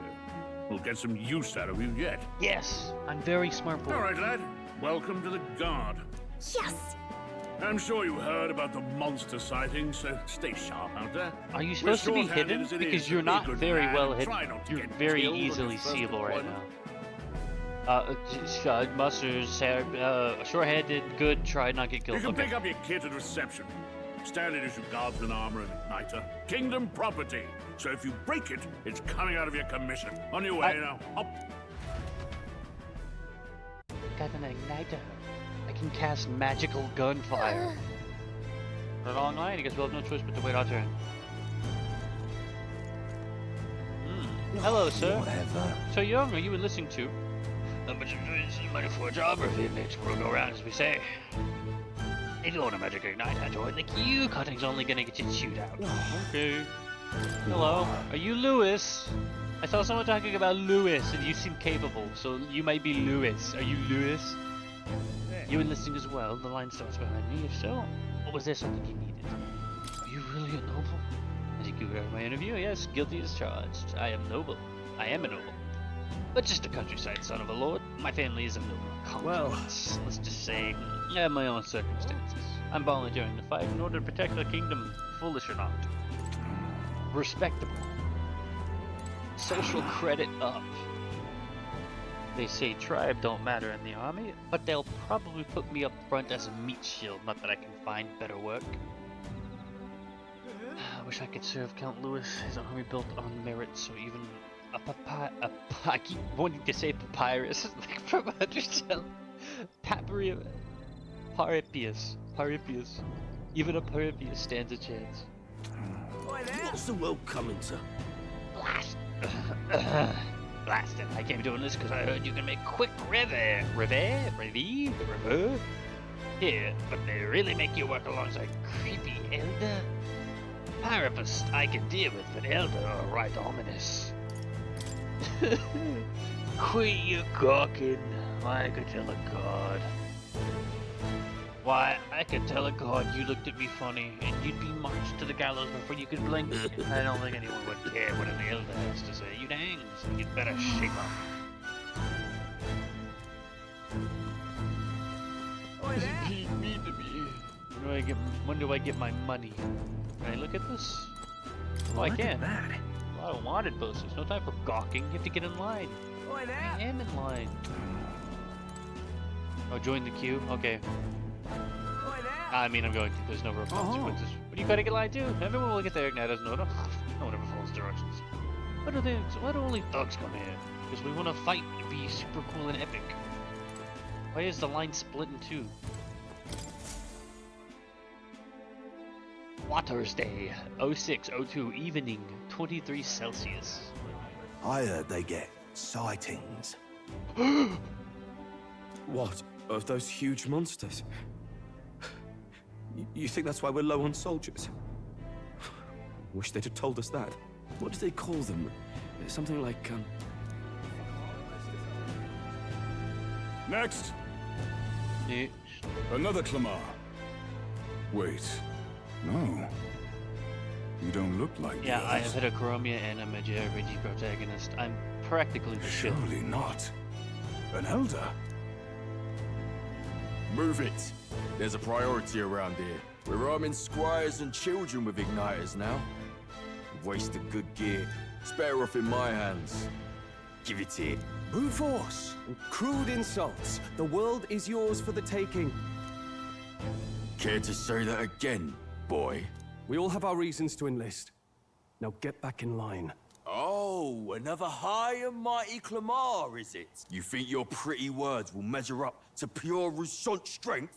We'll get some use out of you yet. Yes! I'm very smart boy. All right, lad. Welcome to the Guard. Yes! I'm sure you heard about the monster sighting, so stay sharp out there. Are you supposed to be hidden? Because you're not very well hidden. You're very easily seeable right now. Musters, short-handed, good, try not get killed. You can pick up your kit at reception. Standard issue guardsman armor and igniter. Kingdom property. So if you break it, it's coming out of your commission. On your way now. Up. Got an igniter. I can cast magical gunfire. For a long line, I guess we'll have no choice but to wait our turn. Hello, sir. Whatever. So young, are you listening to? How much money for geography makes the world go round, as we say. If you want a magic igniter, join the queue. Cutting's only gonna get you chewed out. Okay. Hello, are you Lewis? I saw someone talking about Lewis, and you seem capable, so you might be Lewis. Are you Lewis? You enlisting as well? The line starts behind me. If so, or was there something you needed? Are you really a noble? And you heard my interview. Yes, guilty as charged. I am noble. I am a noble. But just a countryside son of a lord. My family is of noble consequence. Let's just say, I have my own circumstances. I'm volunteering to fight in order to protect the kingdom, foolish or not. Respectable. Social credit up. They say tribe don't matter in the army, but they'll probably put me up front as a meat shield, not that I can find better work. I wish I could serve Count Louis, his army built on merit, so even I keep wanting to say papyrus, like from Undertale. Paripius. Even a Paripius stands a chance. What's the world coming to? Blasted. I came doing this because I heard you can make quick rever here, but they really make you work alongside creepy elder. Parapist I can deal with, but elder are right ominous. Quit your gawking. I could tell a god. Why, I could tell a god you looked at me funny, and you'd be marched to the gallows before you could blink. I don't think anyone would care what an elder has to say. You'd hang, so you'd better shape up. He's mean to me. When do I get my money? Can I look at this? Oh, I can. A lot of wanted posters. No time for gawking. You have to get in line. I am in line. Oh, join the queue? Okay. I mean, I'm going to. There's no real consequences. But you gotta get lied to. Everyone will get their igniters. No one ever follows directions. Why do only thugs come here? Because we want to fight and be super cool and epic. Why is the line split in two? Water's Day, 06:02 evening, 23 Celsius. I heard they get sightings. What? Of those huge monsters? You think that's why we're low on soldiers? Wish they'd have told us that. What do they call them? Something like, Next! Another Clamar. Wait. No. You don't look like Yeah, the I others. have hit a Chromia and I'm a JRPG protagonist. I'm practically the shit. Surely not. An elder? Move it. There's a priority around here. We're arming squires and children with igniters now. Wasted good gear. Spare off in my hands. Give it here. brute force and crude insults. The world is yours for the taking. Care to say that again, boy? We all have our reasons to enlist. Now get back in line. Oh, another high and mighty Clamar, is it? You think your pretty words will measure up to pure Roussant strength?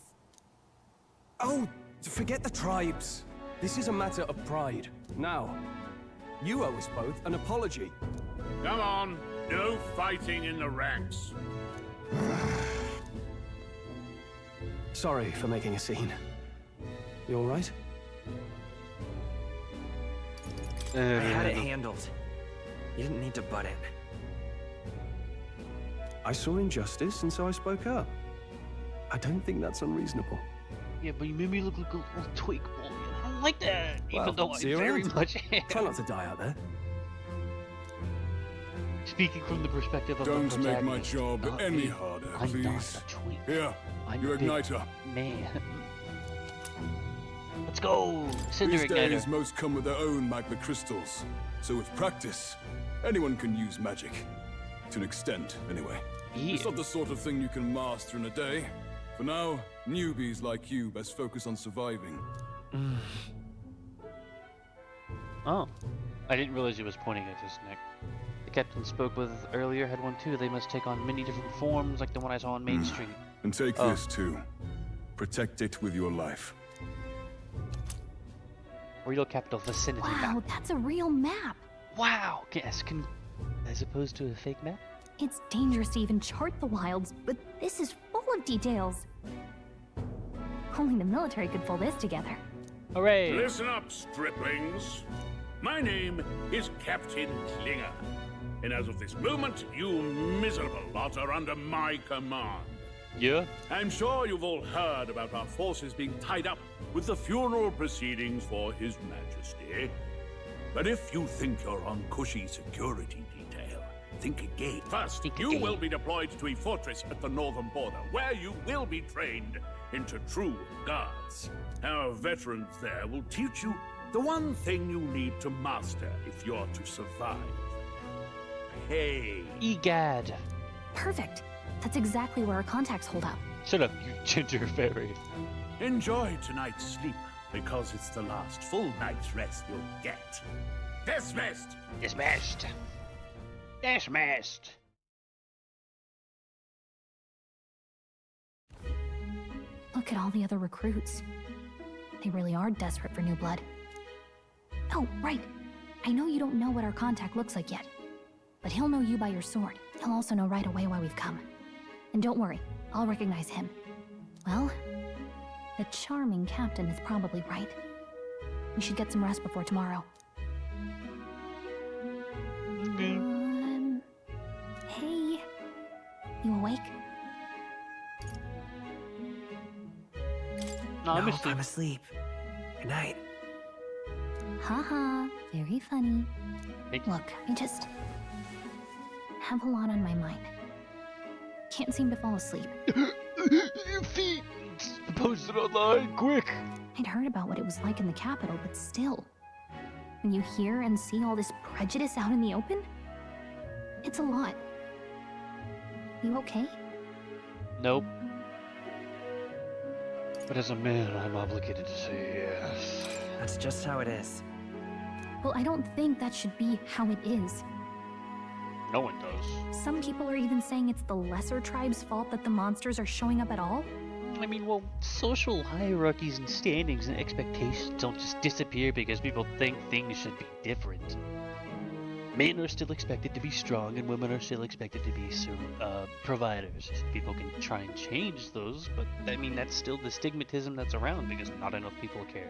Oh, forget the tribes. This is a matter of pride. Now, you owe us both an apology. Come on, no fighting in the ranks. Sorry for making a scene. You all right? I had it handled. You didn't need to butt it. I saw injustice, and so I spoke up. I don't think that's unreasonable. Yeah, but you made me look like a little twig boy, and I don't like that, Well, even though I see you very around. much am. Try not to die out there. Speaking from the perspective of Don't the make my protagonist, job not any me. harder, I'm please. not a twig. Here, I'm your a big igniter. Man. Let's go! Cinder These igniter. days, most come with their own magma crystals. So with practice, anyone can use magic. To an extent, anyway. Yeah. It's not the sort of thing you can master in a day. For now, newbies like you best focus on surviving. Oh. I didn't realize he was pointing at his neck. The captain spoke with earlier had one too. They must take on many different forms like the one I saw on Main Street. And take Oh. this too. Protect it with your life. Real capital vicinity Wow, map. that's a real map. Wow! Yes, as opposed to a fake map? It's dangerous to even chart the wilds, but this is full of details. Only the military could pull this together. Hooray! Listen up, striplings. My name is Captain Klinger, and as of this moment, you miserable lot are under my command. Yeah? I'm sure you've all heard about our forces being tied up with the funeral proceedings for His Majesty. But if you think you're on cushy security detail, think again. First, Think you again. will be deployed to a fortress at the northern border, where you will be trained into true guards. Our veterans there will teach you the one thing you need to master if you're to survive. Hey. Egad. Perfect. That's exactly where our contacts hold out. Shut up, you ginger fairy. Enjoy tonight's sleep, because it's the last full night's rest you'll get. Dismissed! Dismissed. Dismissed. Look at all the other recruits. They really are desperate for new blood. Oh, right. I know you don't know what our contact looks like yet, but he'll know you by your sword. He'll also know right away why we've come. And don't worry, I'll recognize him. Well, the charming captain is probably right. We should get some rest before tomorrow. Hey, you awake? No, I'm Nope, asleep. I'm asleep. Good night. Haha, very funny. Thanks. Look, I just have a lot on my mind. Can't seem to fall asleep. Your feet! Post it online, quick! I'd heard about what it was like in the capital, but still. When you hear and see all this prejudice out in the open, it's a lot. You okay? Nope. But as a man, I'm obligated to say yes. That's just how it is. Well, I don't think that should be how it is. No one does. Some people are even saying it's the lesser tribe's fault that the monsters are showing up at all. I mean, well, social hierarchies and standings and expectations don't just disappear because people think things should be different. Men are still expected to be strong and women are still expected to be providers. People can try and change those, but I mean, that's still the stigmatism that's around because not enough people care.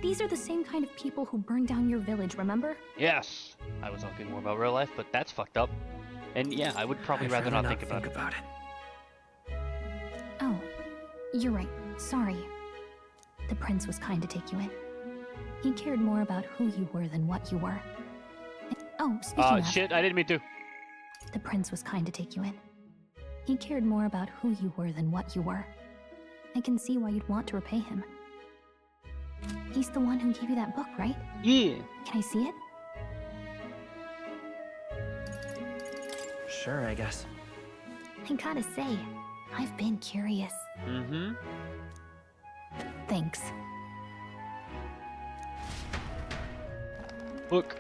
These are the same kind of people who burned down your village, remember? Yes! I was talking more about real life, but that's fucked up. And yeah, I would probably I'd rather rather not think about it. Oh, you're right. Sorry. The prince was kind to take you in. He cared more about who you were than what you were. Oh, speaking of... Shit, I didn't mean to. The prince was kind to take you in. He cared more about who you were than what you were. I can see why you'd want to repay him. He's the one who gave you that book, right? Yeah. Can I see it? Sure, I guess. I gotta say, I've been curious. Mm-hmm. Thanks. Book.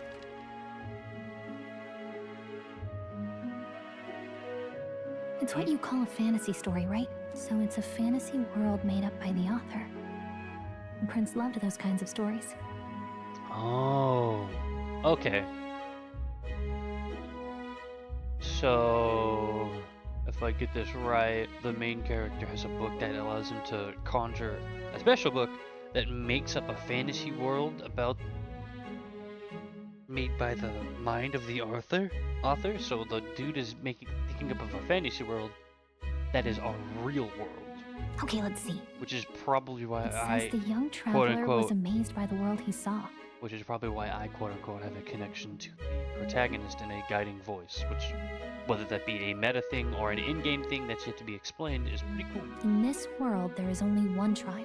It's what you call a fantasy story, right? So it's a fantasy world made up by the author. The prince loved those kinds of stories. Oh. Okay. So, if I get this right, the main character has a book that allows him to conjure a special book that makes up a fantasy world about made by the mind of the author. So the dude is thinking up of a fantasy world that is a real world. Okay, let's see. Which is probably why It says I the young quote traveler unquote was amazed by the world he saw. which is probably why I quote-unquote have a connection to the protagonist and a guiding voice, which, whether that be a meta thing or an in-game thing that's yet to be explained, is pretty cool. In this world, there is only one tribe.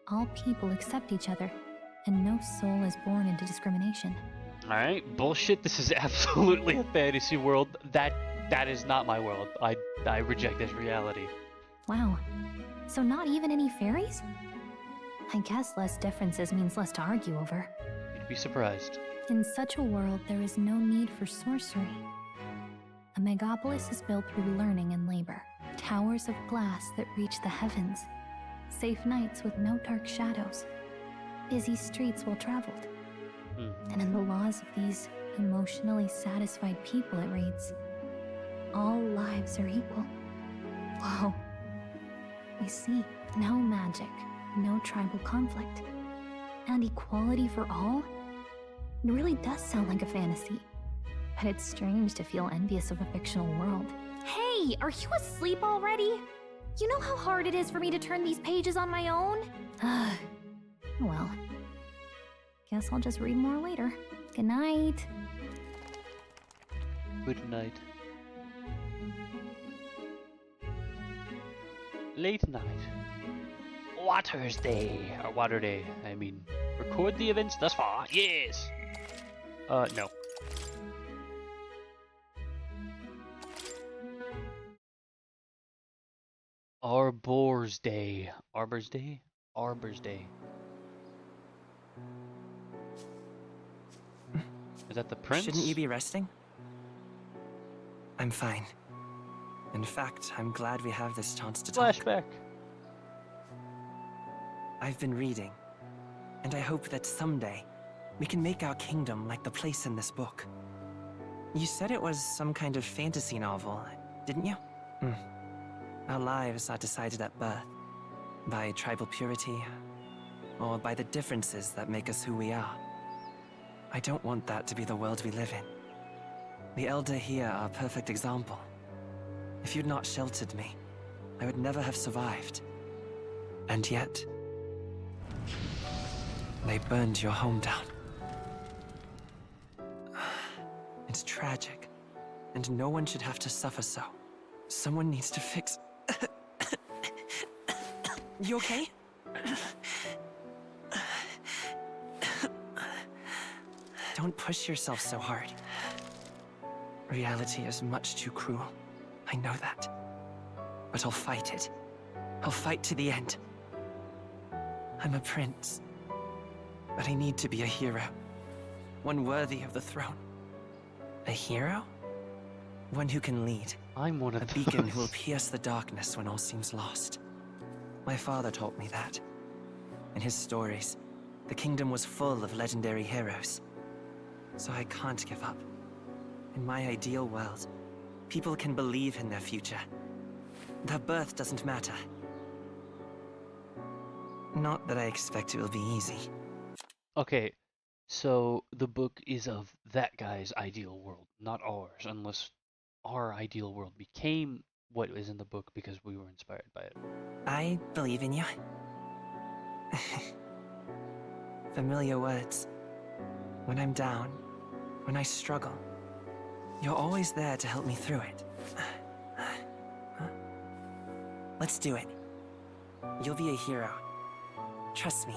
All people accept each other, and no soul is born into discrimination. Alright, bullshit, this is absolutely a fantasy world. That is not my world. I reject this reality. Wow. So not even any fairies? I guess less differences means less to argue over. You'd be surprised. In such a world, there is no need for sorcery. A megapolis is built through learning and labor. Towers of glass that reach the heavens. Safe nights with no dark shadows. Busy streets well traveled. And in the laws of these emotionally satisfied people, it reads, all lives are equal. Whoa. You see, no magic, no tribal conflict, and equality for all? It really does sound like a fantasy. But it's strange to feel envious of a fictional world. Hey, are you asleep already? You know how hard it is for me to turn these pages on my own? Well, guess I'll just read more later. Good night. Good night. Late night. Waters Day. Or Water Day, I mean. Record the events thus far. Yes! No. Arbor's Day. Arbor's Day? Arbor's Day. Is that the prince? Shouldn't you be resting? I'm fine. In fact, I'm glad we have this chance to talk. Flashback. I've been reading, and I hope that someday we can make our kingdom like the place in this book. You said it was some kind of fantasy novel, didn't you? Our lives are decided at birth, by tribal purity, or by the differences that make us who we are. I don't want that to be the world we live in. The Elder here are a perfect example. If you'd not sheltered me, I would never have survived. And yet, they burned your home down. It's tragic, and no one should have to suffer so. Someone needs to fix... You okay? Don't push yourself so hard. Reality is much too cruel. I know that. But I'll fight it. I'll fight to the end. I'm a prince. But I need to be a hero. One worthy of the throne. A hero? One who can lead. I'm one of a beacon who will pierce the darkness when all seems lost. My father taught me that. In his stories, the kingdom was full of legendary heroes. So I can't give up. In my ideal world, people can believe in their future. Their birth doesn't matter. Not that I expect it will be easy. Okay, so the book is of that guy's ideal world, not ours, unless our ideal world became what is in the book because we were inspired by it. I believe in you. Familiar words. When I'm down, when I struggle, you're always there to help me through it. Let's do it. You'll be a hero. Trust me.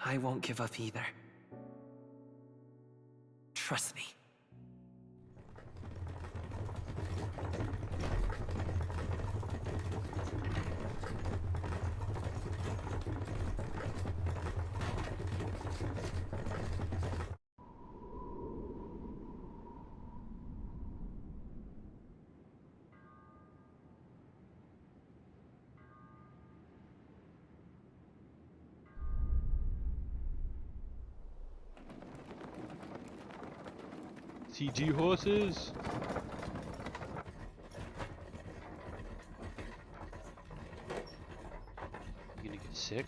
I won't give up either. Trust me. CG horses. You gonna get sick?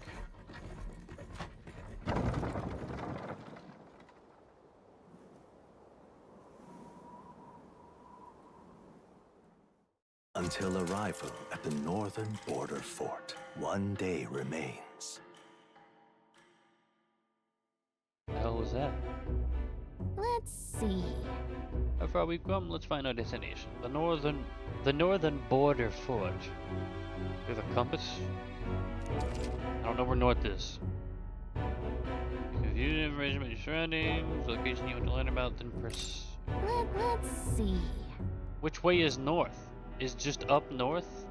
Until arrival at the northern border fort, one day remains. What the hell was that? Let's see. How far we've come? Let's find our destination. The northern border fort. We have a compass. I don't know where north is. If you have information about your surroundings, location you want to learn about, then press. Let's see. Which way is north? Is just up north?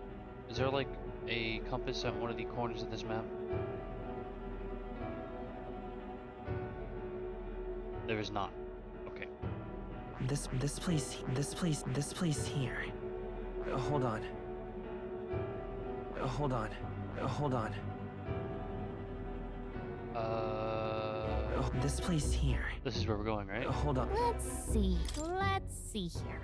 Is there like a compass on one of the corners of this map? There is not. Okay. This place here. Hold on. Hold on. Oh, this place here. This is where we're going, right? Hold on. Let's see here.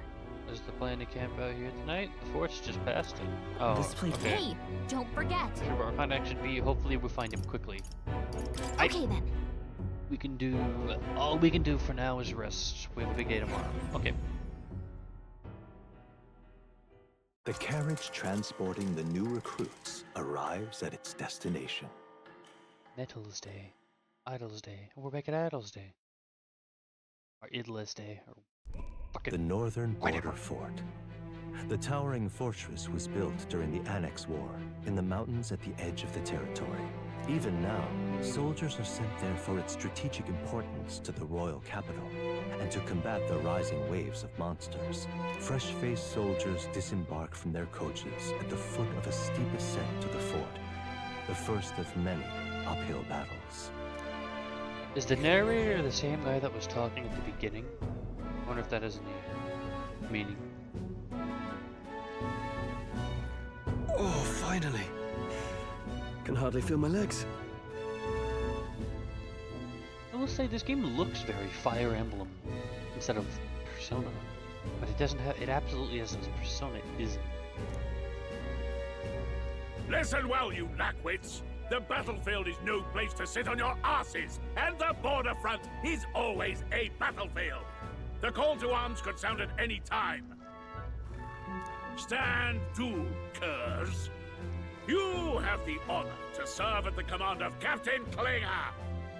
Is the plan to camp out here tonight? The fort's just past it. Oh, This place. okay. Hey, don't forget. Sure, our plan action be hopefully we find him quickly. Okay then. We can do all we can do for now is rest. We have a big day tomorrow. Okay. The carriage transporting the new recruits arrives at its destination. Nettles Day. Idles Day. We're back at Idles Day. Or Idless Day. Or fucking The northern border whatever. fort. The towering fortress was built during the Annex War in the mountains at the edge of the territory. Even now, soldiers are sent there for its strategic importance to the royal capital and to combat the rising waves of monsters. Fresh-faced soldiers disembark from their coaches at the foot of a steep ascent to the fort, the first of many uphill battles. Is the narrator the same guy that was talking at the beginning? I wonder if that has any meaning. Oh, finally. Can hardly feel my legs. I will say this game looks very Fire Emblem instead of Persona, but it doesn't have. It absolutely isn't. Persona isn't. Listen well, you lackwits. The battlefield is no place to sit on your asses, and the border front is always a battlefield. The call to arms could sound at any time. Stand to, curs. You have the honor to serve at the command of Captain Klinger,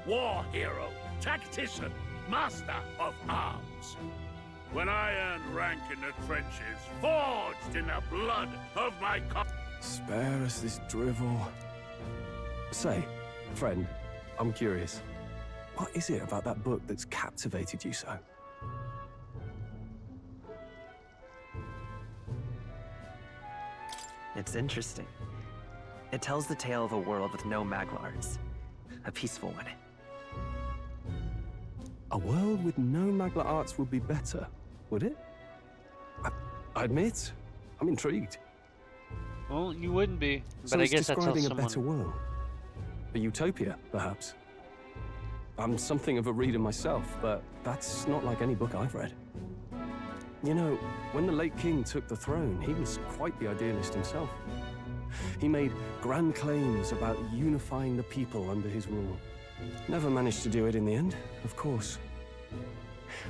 war hero, tactician, master of arms. When I earned rank in the trenches, forged in the blood of my Spare us this drivel. Say, friend, I'm curious. What is it about that book that's captivated you so? It's interesting. It tells the tale of a world with no Maglards. A peaceful one. A world with no Magla arts would be better, would it? I admit, I'm intrigued. Well, you wouldn't be, but So I it's guess that tells describing a someone. better world. A utopia, perhaps. I'm something of a reader myself, but that's not like any book I've read. You know, when the late king took the throne, he was quite the idealist himself. He made grand claims about unifying the people under his rule. Never managed to do it in the end, of course.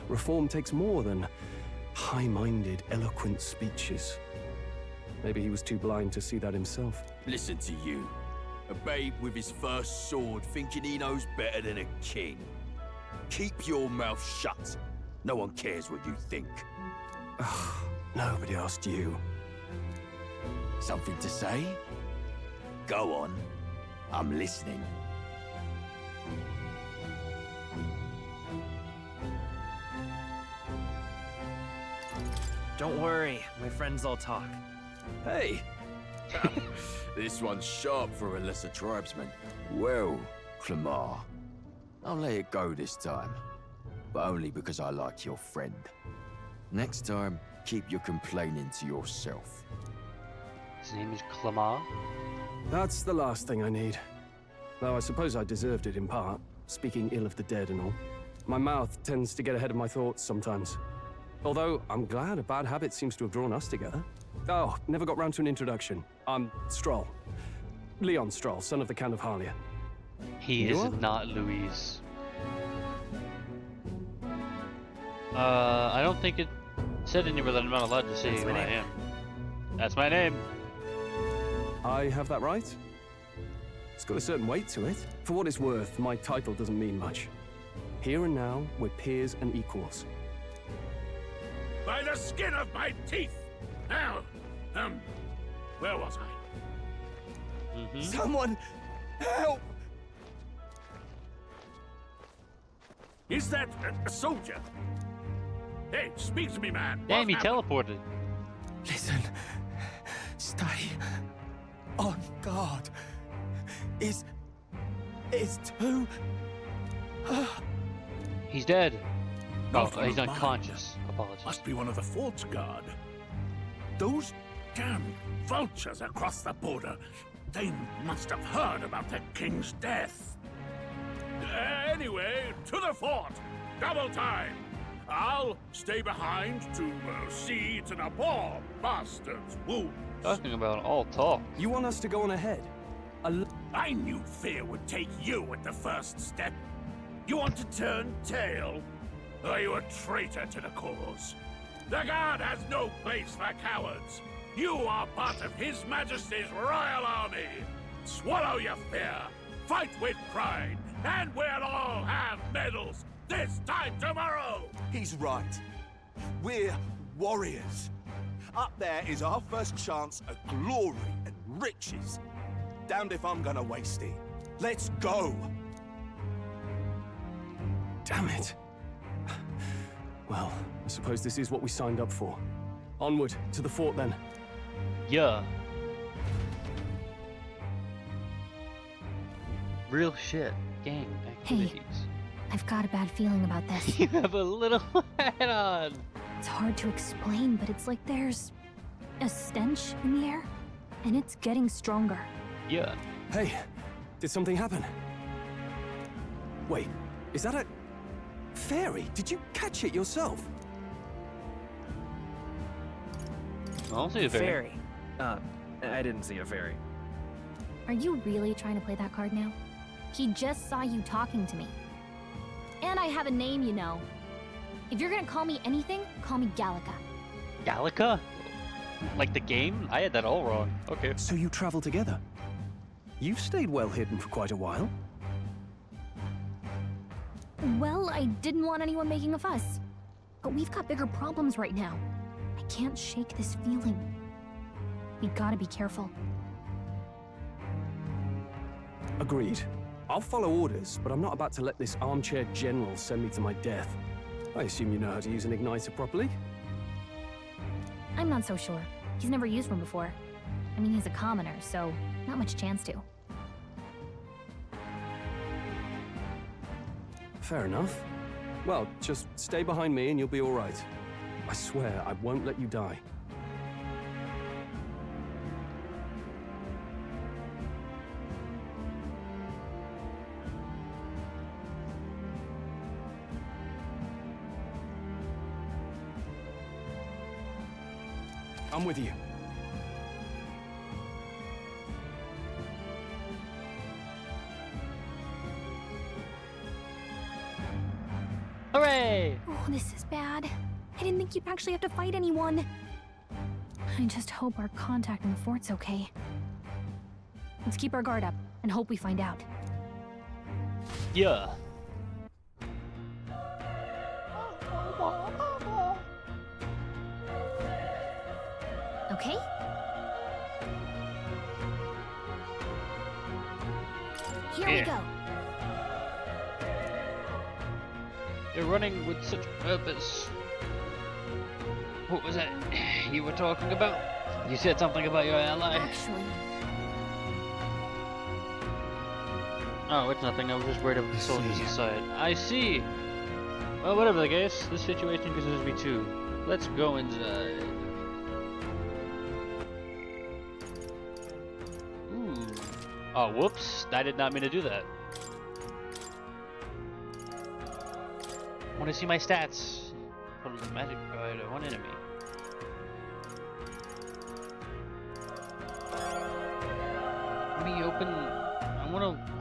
Reform takes more than high-minded, eloquent speeches. Maybe he was too blind to see that himself. Listen to you. A babe with his first sword thinking he knows better than a king. Keep your mouth shut. No one cares what you think. Nobody asked you. Something to say? Go on. I'm listening. Don't worry, my friends all talk. Hey! This one's sharp for a lesser tribesman. Well, Clamar, I'll let it go this time. But only because I like your friend. Next time, keep your complaining to yourself. His name is Clamar. That's the last thing I need. Though I suppose I deserved it in part, speaking ill of the dead and all. My mouth tends to get ahead of my thoughts sometimes. Although, I'm glad a bad habit seems to have drawn us together. Oh, never got round to an introduction. I'm Stroll. Leon Stroll, son of the Count of Harlia. He You is are? not Louise. I don't think it said anywhere that I'm not allowed to say That's who my I name. am. That's my name. I have that right? It's got a certain weight to it. For what it's worth, my title doesn't mean much. Here and now, we're peers and equals. By the skin of my teeth! Now, where was I? Someone help! Is that a soldier? Hey, speak to me, man. Damn, he What happened? teleported. Listen. Stay on guard. It's too... He's dead. Oh, Nothing he's of mine. unconscious. Apologies. Must be one of the fort's guard. Those damn vultures across the border. They must have heard about the king's death. Anyway, to the fort! Double time! I'll stay behind to see to the poor bastard's wounds. Talking about all talk. You want us to go on ahead? I knew fear would take you at the first step. You want to turn tail? Are you a traitor to the cause? The Guard has no place for cowards. You are part of His Majesty's Royal Army. Swallow your fear, fight with pride, and we'll all have medals this time tomorrow! He's right. We're warriors. Up there is our first chance at glory and riches. Damned if I'm gonna waste it. Let's go! Damn it. Well, I suppose this is what we signed up for. Onward, to the fort then. Yeah. Real shit. Gang activities. Hey, I've got a bad feeling about this. You have a little hat on. It's hard to explain, but it's like there's a stench in the air, and it's getting stronger. Yeah. Hey, did something happen? Wait, is that a fairy? Did you catch it yourself? I don't see a fairy. I didn't see a fairy. Are you really trying to play that card now? He just saw you talking to me. And I have a name, you know. If you're gonna call me anything, call me Gallica. Gallica? Like the game? I had that all wrong. Okay. So you travel together? You've stayed well hidden for quite a while. Well, I didn't want anyone making a fuss. But we've got bigger problems right now. I can't shake this feeling. We gotta be careful. Agreed. I'll follow orders, but I'm not about to let this armchair general send me to my death. I assume you know how to use an igniter properly? I'm not so sure. He's never used one before. I mean, he's a commoner, so not much chance to. Fair enough. Well, just stay behind me and you'll be all right. I swear I won't let you die. I'm with you. Hooray! Oh, this is bad. I didn't think you'd actually have to fight anyone. I just hope our contact in the fort's okay. Let's keep our guard up and hope we find out. Yeah. Okay? Here we go. You're running with such purpose. What was that you were talking about? You said something about your ally. Actually. Oh, it's nothing. I was just worried about the soldiers inside. I see. Well, whatever the case, this situation considers me too. Let's go inside. Ooh. Oh, whoops. I did not mean to do that. I want to see my stats. Problematic guide, one enemy. Let me open. I want to.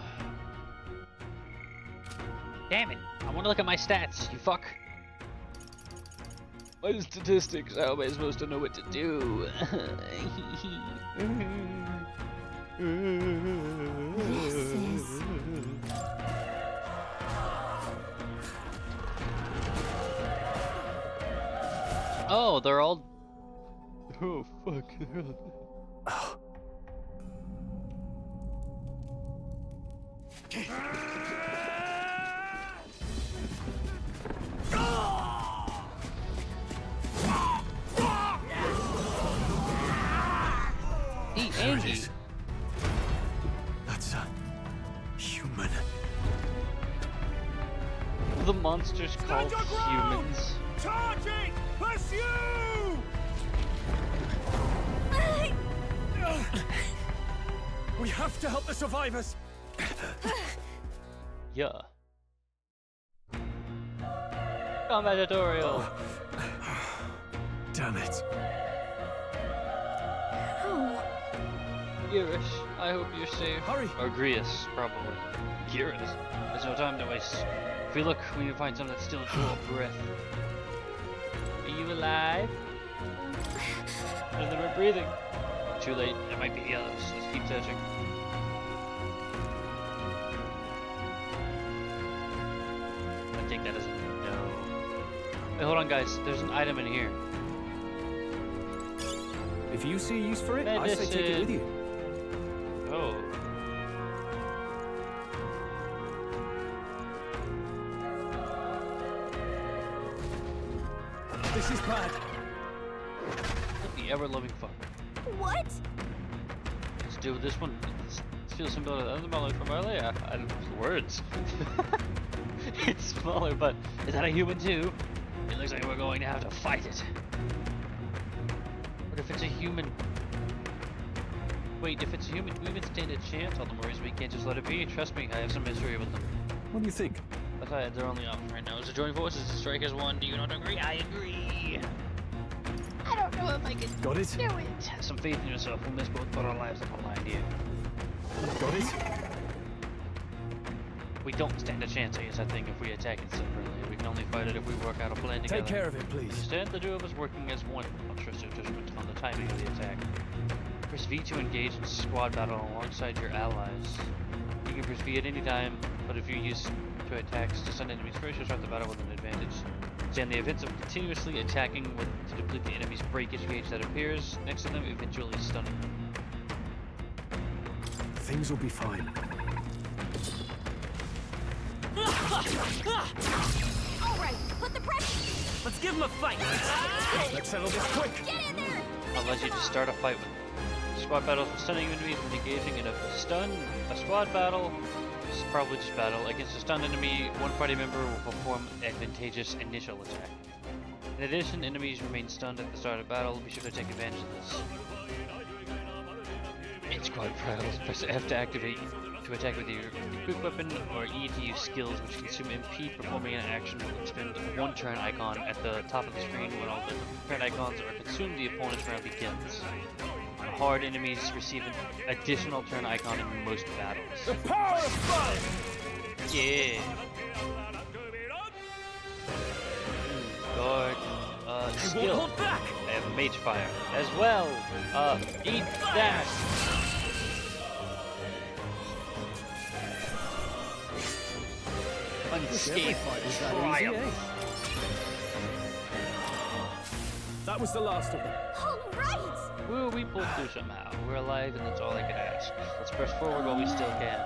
Damn it! I want to look at my stats. You fuck. My statistics. How am I supposed to know what to do? This is... Oh, they're all... Oh, fuck. Eat Angie. That's a human. The monster's called humans. Charging! Pursue! We have to help the survivors. Yeah. Combat tutorial. Damn it. Oh. Girish, I hope you're safe. Hurry. Or Grius, probably. Girish. There's no time to waste. If we look, we can find something that still draw breath. Are you alive? And then we're breathing. Too late. It might be the others. Let's keep searching. I take that as a no. Hey, hold on, guys. There's an item in here. If you see use for it, I say take it with you. Oh. This is bad. The ever-loving fuck. What? Let's do this one. Let's feel similar to the other model from earlier. I don't know words. It's smaller, but is that a human too? It looks like we're going to have to fight it. What if it's a human? Wait, if it's a human, do we even stand a chance? All the worries, we can't just let it be. Trust me, I have some history with them. What do you think? Besides, their only option right now is to join forces to strike as one. Do you not agree? I agree. I don't know if I can Got it? do it. Have some faith in yourself. We must both put our lives on the line here. Got it? We don't stand a chance, I think, if we attack it separately. We can only fight it if we work out a plan together. Take care of it, please. Instead, the two of us working as one. I'll trust your judgment on the timing of the attack. Press V to engage in squad battle alongside your allies. You can press V at any time, but if you use to attack to stun enemies first, you'll start the battle with an advantage. Stay on the offensive, continuously attacking to deplete the enemy's breakage gauge that appears next to them, eventually stunning them. Things will be fine. Alright, put the pressure. Let's give him a fight. Let's settle this quick. Get in there. I'll let you just start a fight with them. Squad battles with stunning enemies when engaging in a squad battle. It's probably just battle. Against a stunned enemy, one party member will perform advantageous initial attack. In addition, enemies remain stunned at the start of battle. Be sure to take advantage of this. In squad battles, press F to activate to attack with your equipped weapon, or E to use skills which consume MP. Performing an action will expend one turn icon at the top of the screen. When all the turn icons are consumed, the opponent's round begins. Hard enemies receive an additional turn icon in most battles. The power of fun! Yeah. Guard. Skill. Hold back. I have Mage Fire as well. Eat that. Unscathed triumph. That was the last of them. All right. Well, we pulled through somehow. We're alive, and that's all I could ask. Let's press forward while we still can.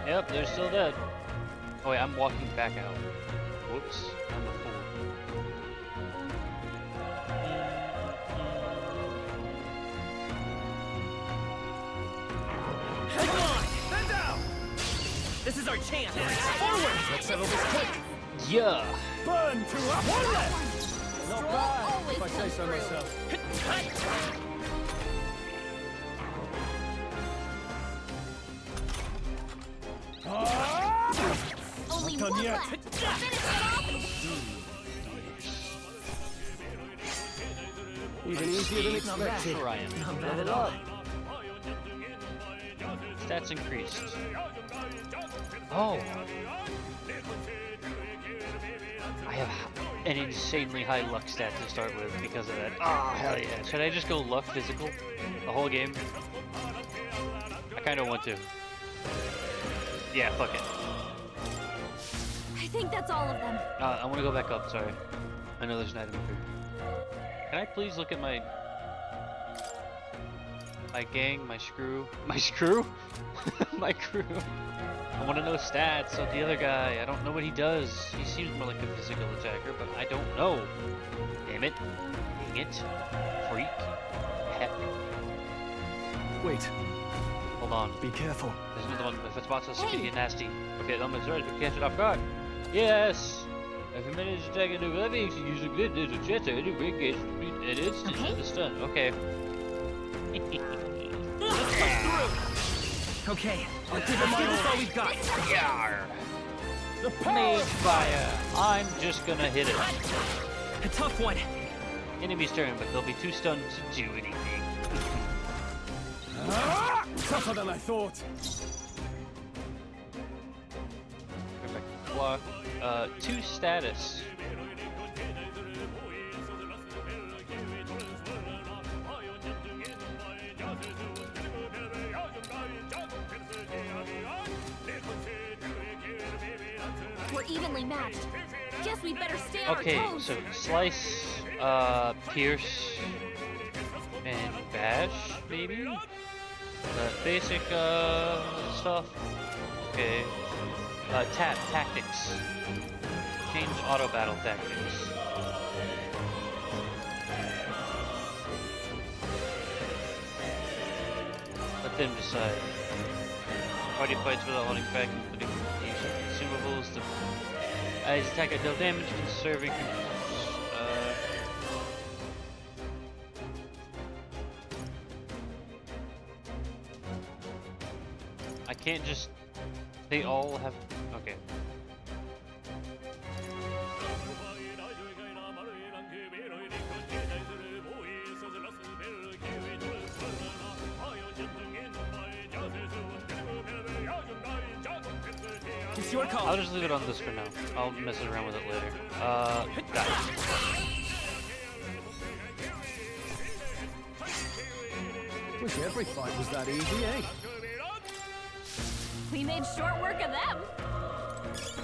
Yep, they're still dead. Oh wait, I'm walking back out. Whoops, I'm a fool. Hang on! Stand down! This is our chance! Forward! Let's settle this quick. Yeah! Burn to up. One left! Not bad, if I say so myself. Only Not done one yet. left. Finish it off. Even easier than expected. Ryan. Not bad Level at all. up. Stats increased. Oh. I have an insanely high luck stat to start with because of that. Oh, hell yeah. Should I just go luck physical? The whole game? I kind of want to. Yeah, fuck it. I think that's all of them. I want to go back up, sorry. I know there's an item up here. Can I please look at my gang, my screw? My screw? My crew. I want to know stats of the other guy. I don't know what he does. He seems more like a physical attacker, but I don't know. Damn it. Dang it. Freak. Heck. Wait. Hold on. Be careful. There's another one. If it's bots, it's get nasty. Okay, I'm sorry, but catch it off guard. Yes! If you manage to attack a new levy, you use a good there's a chance to any great gauge an instant of the stun. Okay. Okay, let's give this all we've got. Yarr. Mage fire. I'm just gonna hit it. A tough one. Enemy's turn, but they'll be too stunned to do anything. Tougher than I thought. Perfect. Block. 2 status. We're evenly matched. Guess we better stay on Okay, our toes. so slice, pierce, and bash, maybe? Basic, stuff. Okay. Tap, tactics. Change auto battle tactics. Let them decide. Party fights without holding back, including use of consumables. His attack deal damage, conserving. I can't just. They all have. Okay. It's your call. I'll just leave it on this for now. I'll mess around with it later. Got it. Wish every fight was that easy, eh? We made short work of them.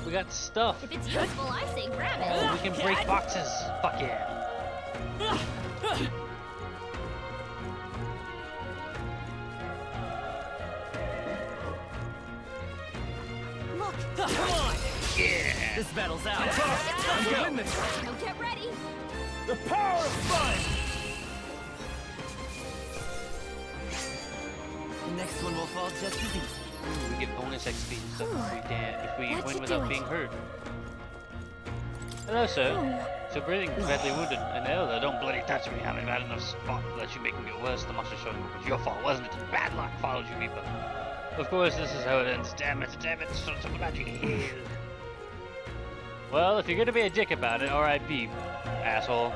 We got stuff. If it's useful, I say grab it. Oh, we can break boxes. Fuck yeah. Look. Come on. Yeah. This battle's out. I'm going this. Now get ready. The power of fun! The next one will fall just as easy. We get bonus XP and stuff if we What win you without doing? being hurt. Hello, sir. So breathing badly wounded. And Elder, don't bloody touch me. I'm in bad enough spot to let you making it worse. The monster showing it was your fault, wasn't it? Bad luck followed you people. Of course, this is how it ends. Damn it, so glad you're here. Well, if you're gonna be a dick about it, R.I.P., asshole.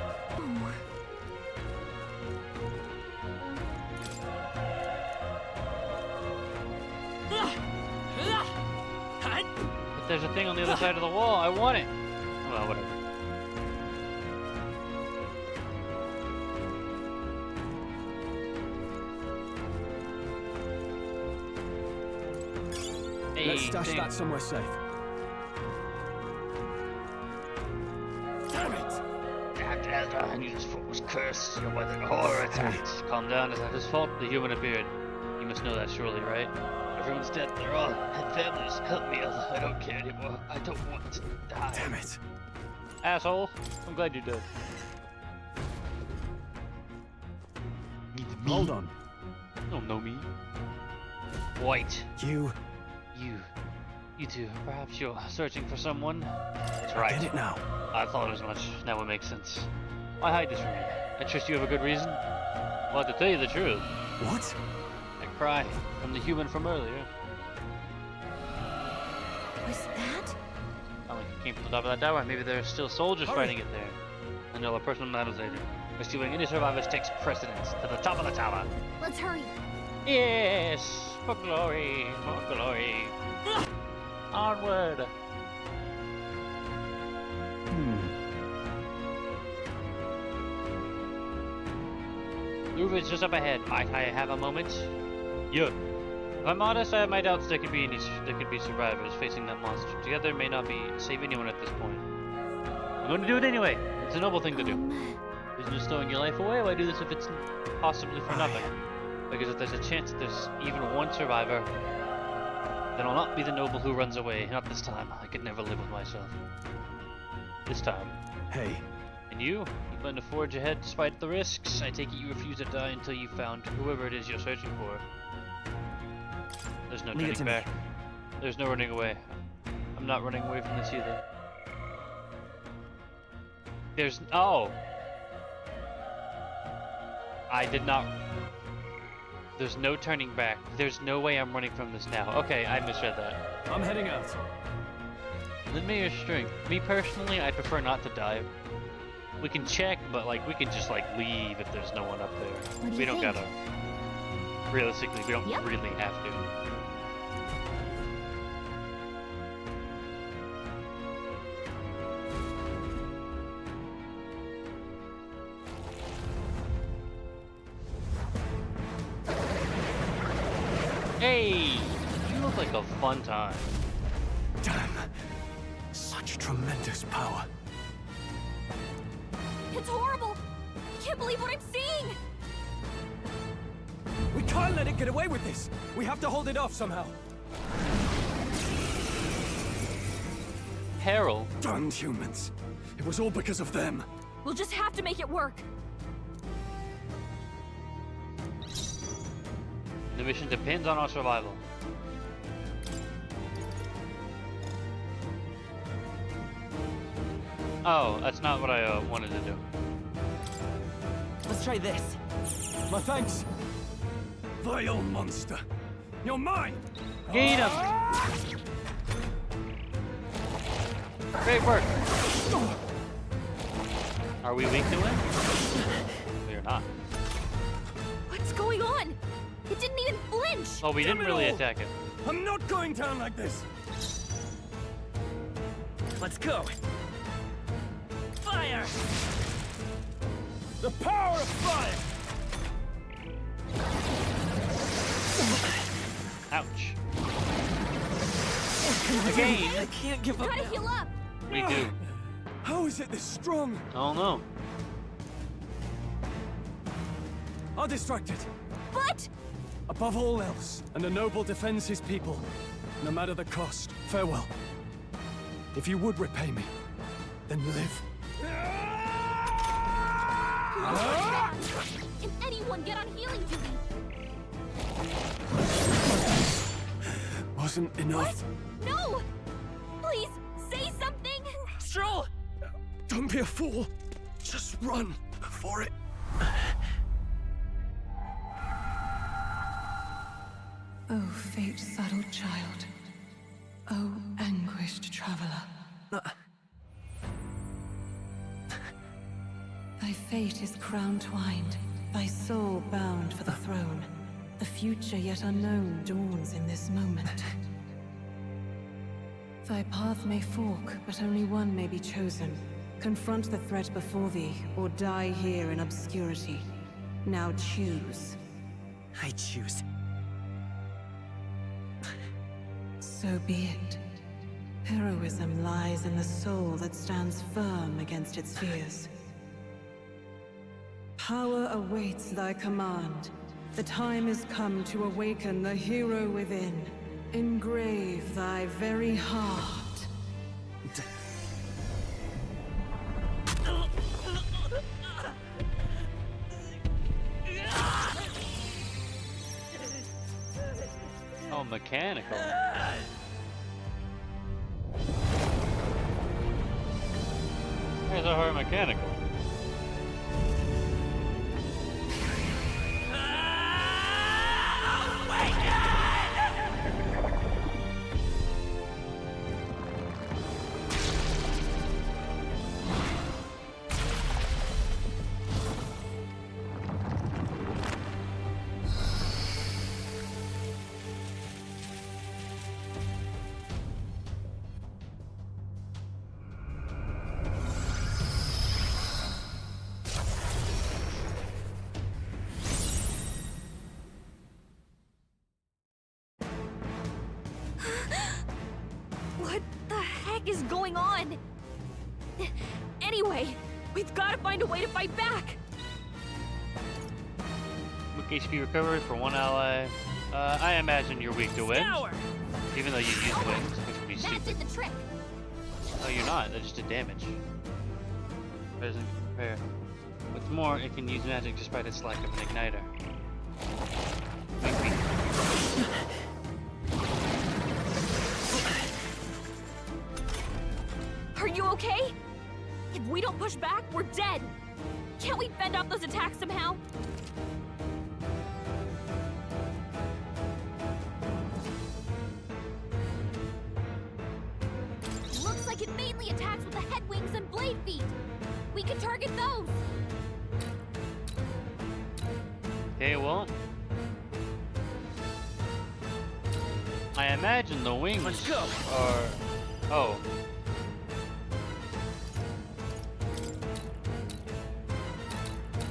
But there's a thing on the other side of the wall. I want it. Well, whatever. Hey, Let's stash that somewhere safe. Damn it! Dr. Elder, I knew this foot was cursed. Your weathered horror attacks. Calm down, is that his fault? The human appeared. You must know that surely, right? Everyone's dead. They're all had families. Help me, Elder. I don't care anymore. I don't want to die. Damn it. Asshole. I'm glad you're dead. Hold on. You don't know me. White. You two. Perhaps you're searching for someone? That's right. get it now. I thought as much. Now it makes sense. Why hide this from me? I trust you have a good reason. Well, to tell you the truth. What? That cry from the human from earlier. Was that? Sound like it came from the top of that tower. Maybe there are still soldiers fighting it there. And they'll personal matters later. Rescuing any survivors takes precedence to the top of the tower. Let's hurry. Yes! For glory! For glory! Onward! Roof is just up ahead. Might I have a moment? Yeah. If I'm honest, I have my doubts there could be survivors facing that monster. Together may not be save anyone at this point. I'm going to do it anyway. It's a noble thing to do. Isn't it stowing your life away? Why do this if it's possibly for nothing? Because if there's a chance that there's even one survivor, then I'll not be the noble who runs away. Not this time. I could never live with myself. This time. Hey. And you? You plan to forge ahead despite the risks? I take it you refuse to die until you found whoever it is you're searching for. There's no turning back. There's no running away. I'm not running away from this either. There's... Oh! I did not... There's no turning back. There's no way I'm running from this now. Okay, I misread that. I'm heading out. Lend me your strength. Me personally, I'd prefer not to dive. We can check, but like we can just like leave if there's no one up there. What do We you don't think? gotta. Realistically, we don't really have to. Hey, you look like a fun time. Damn. Such tremendous power. It's horrible! I can't believe what I'm seeing! We can't let it get away with this. We have to hold it off somehow. Peril? Damned humans. It was all because of them. We'll just have to make it work. The mission depends on our survival. Oh, that's not what I wanted to do. Let's try this. My thanks. Vile monster. You're mine! Get him! Great work! Are we weak to him? We are not. What's going on? It didn't even flinch! Oh, we didn't really attack it. I'm not going down like this! Let's go! Fire! The power of fire! Ouch. Again! I can't give up Gotta now. heal up! We do. How is it this strong? I don't know. I'll distract it. But... Above all else, and the noble defends his people, no matter the cost. Farewell. If you would repay me, then live. Can anyone get on healing duty? Wasn't enough. What? No! Please, say something! Stroll! Don't be a fool. Just run before it... Oh, fate-saddled child. Oh, anguished traveler. Thy fate is crown-twined, thy soul bound for the throne. The future yet unknown dawns in this moment. Thy path may fork, but only one may be chosen. Confront the threat before thee, or die here in obscurity. Now choose. I choose. So be it. Heroism lies in the soul that stands firm against its fears. Power awaits thy command. The time is come to awaken the hero within. Engrave thy very heart. Oh, mechanical. Where's our heart mechanical? What the heck is going on? Anyway, we've got to find a way to fight back! Weak HP recovery for one ally. I imagine you're weak to wind. Scour! Even though you use wings, which would be That stupid. did the trick! No, you're not. That just did damage. Doesn't compare. What's more, it can use magic despite its lack of an igniter. Wink, wink. Are you okay? If we don't push back, we're dead! Can't we fend off those attacks somehow? imagine the wings are... Oh.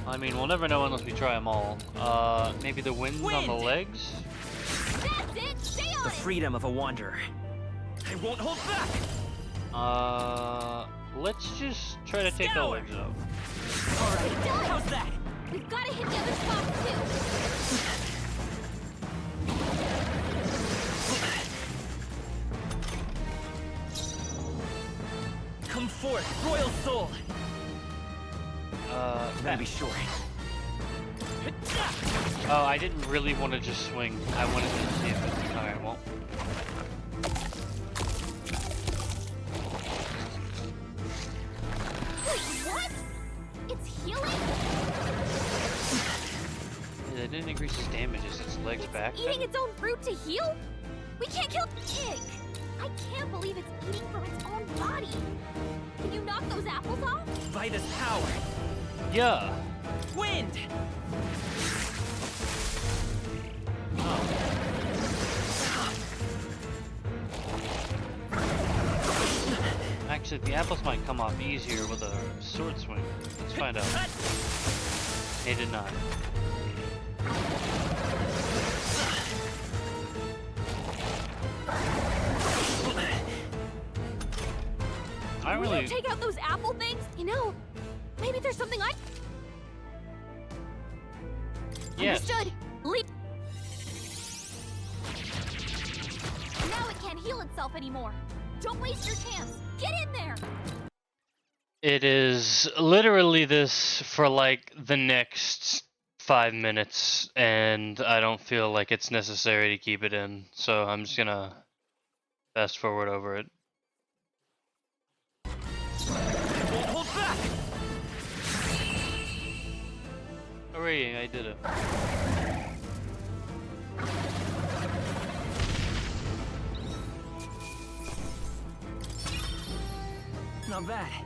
I mean, we'll never know unless we try them all. Maybe the winds on the legs? That's it! Stay on The freedom of a wanderer. I won't hold back! Let's just try to take the legs off. Alright, how's that? We've got to hit the other spots too. Come forth, royal soul! Better be sure. Oh, I didn't really want to just swing. I wanted to see if it... Alright, well. Wait, what? It's healing? Yeah, it didn't increase its damage as its legs back. Eating its own fruit to heal? We can't kill the pig! I can't believe it's eating from its own body! Can you knock those apples off? By this power! Yeah! Wind! Actually, the apples might come off easier with a sword swing. Let's find out. They did not. I Will really... you take out those apple things? You know, maybe there's something I... Yes. Understood. Leap. Now it can't heal itself anymore. Don't waste your chance. Get in there. It is literally this for like the next 5 minutes, and I don't feel like it's necessary to keep it in, so I'm just gonna fast forward over it. Hold back! Hooray, I did it. Not bad.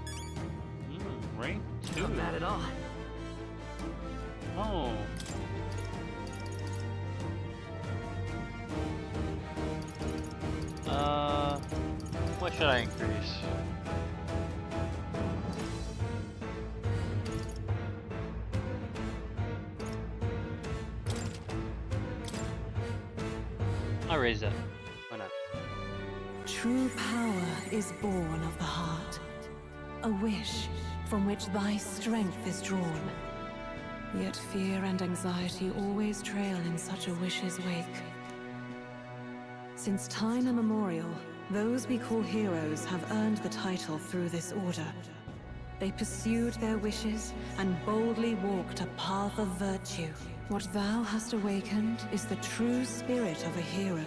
Rank 2. Not bad at all. Oh. What should I increase? I'll raise that. Why not? True power is born of the heart. A wish from which thy strength is drawn. Yet fear and anxiety always trail in such a wish's wake. Since time immemorial, those we call heroes have earned the title through this order. They pursued their wishes and boldly walked a path of virtue. What thou hast awakened is the true spirit of a hero.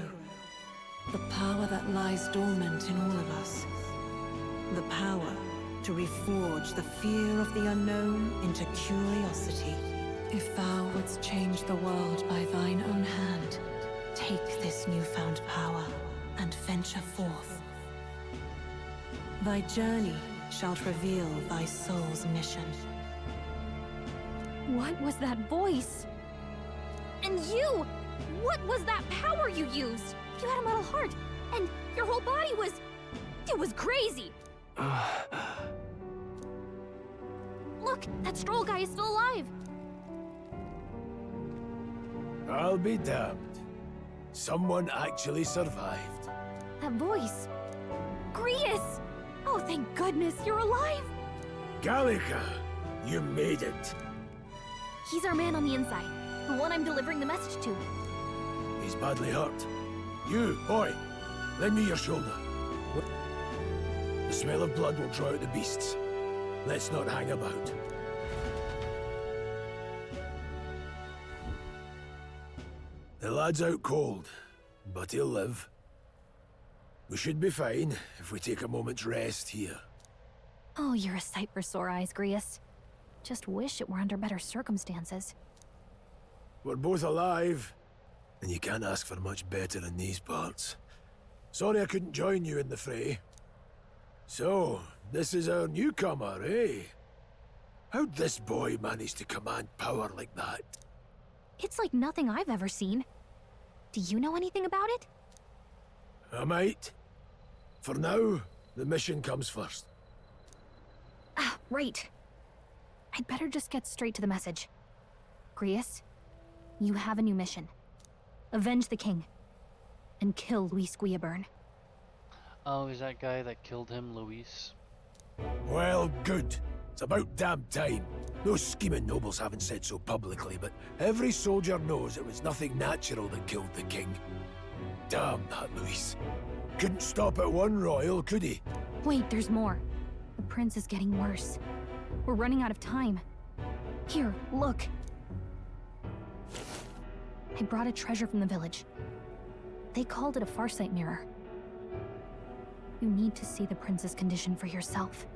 The power that lies dormant in all of us. The power to reforge the fear of the unknown into curiosity. If thou wouldst change the world by thine own hand, take this newfound power and venture forth. Thy journey shalt reveal thy soul's mission. What was that voice? And you! What was that power you used? You had a metal heart, and your whole body was... It was crazy! Look, that Stroll guy is still alive! I'll be damned. Someone actually survived. That voice... Grius! Oh, thank goodness, you're alive! Gallica, you made it. He's our man on the inside, the one I'm delivering the message to. He's badly hurt. You, boy, lend me your shoulder. The smell of blood will draw out the beasts. Let's not hang about. The lad's out cold, but he'll live. We should be fine if we take a moment's rest here. Oh, you're a sight for sore eyes, Grius. Just wish it were under better circumstances. We're both alive, and you can't ask for much better in these parts. Sorry I couldn't join you in the fray. So, this is our newcomer, eh? How'd this boy manage to command power like that? It's like nothing I've ever seen. Do you know anything about it? I might. For now, the mission comes first. Ah, right. I'd better just get straight to the message. Grius, you have a new mission. Avenge the king. And kill Luis Guillaburn. Oh, is that guy that killed him, Luis? Well, good. It's about damn time. Those scheming nobles haven't said so publicly, but every soldier knows it was nothing natural that killed the king. Damn that Luis. Couldn't stop at one royal, could he? Wait, there's more. The prince is getting worse. We're running out of time. Here, look. I brought a treasure from the village. They called it a farsight mirror. You need to see the prince's condition for yourself.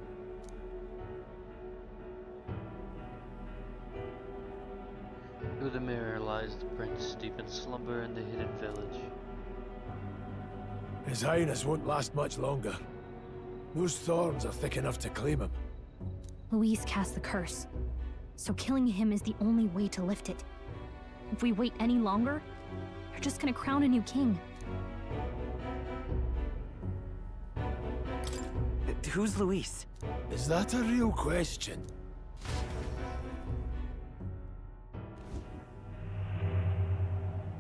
Through the mirror lies the prince, deep in slumber in the hidden village. His Highness won't last much longer. Those thorns are thick enough to claim him. Luis cast the curse, so killing him is the only way to lift it. If we wait any longer, they're just gonna crown a new king. Who's Luis? Is that a real question?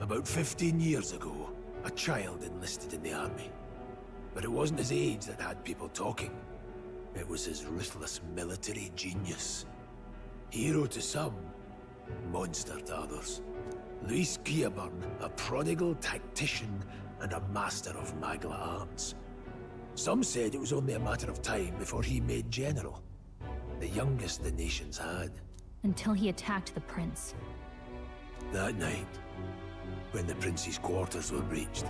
About 15 years ago, a child enlisted in the army. But it wasn't his age that had people talking. It was his ruthless military genius. Hero to some, monster to others. Luis Guillaburn, a prodigal tactician and a master of Magla arts. Some said it was only a matter of time before he made general. The youngest the nations had. Until he attacked the prince. That night, when the prince's quarters were breached,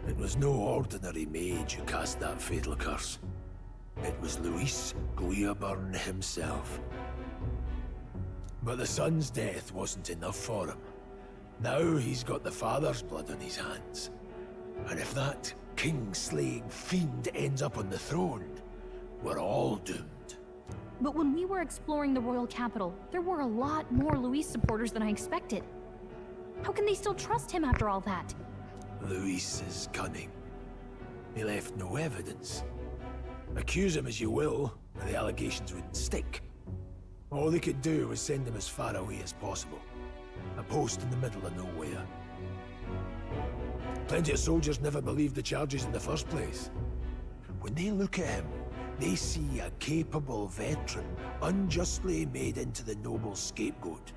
it was no ordinary mage who cast that fatal curse. It was Luis Guillaburn himself. But the son's death wasn't enough for him. Now he's got the father's blood on his hands. And if that king-slaying fiend ends up on the throne, we're all doomed. But when we were exploring the royal capital, there were a lot more Luis supporters than I expected. How can they still trust him after all that? Luis is cunning. He left no evidence. Accuse him as you will, the allegations wouldn't stick. All they could do was send him as far away as possible. A post in the middle of nowhere. Plenty of soldiers never believed the charges in the first place. When they look at him, they see a capable veteran unjustly made into the noble's scapegoat.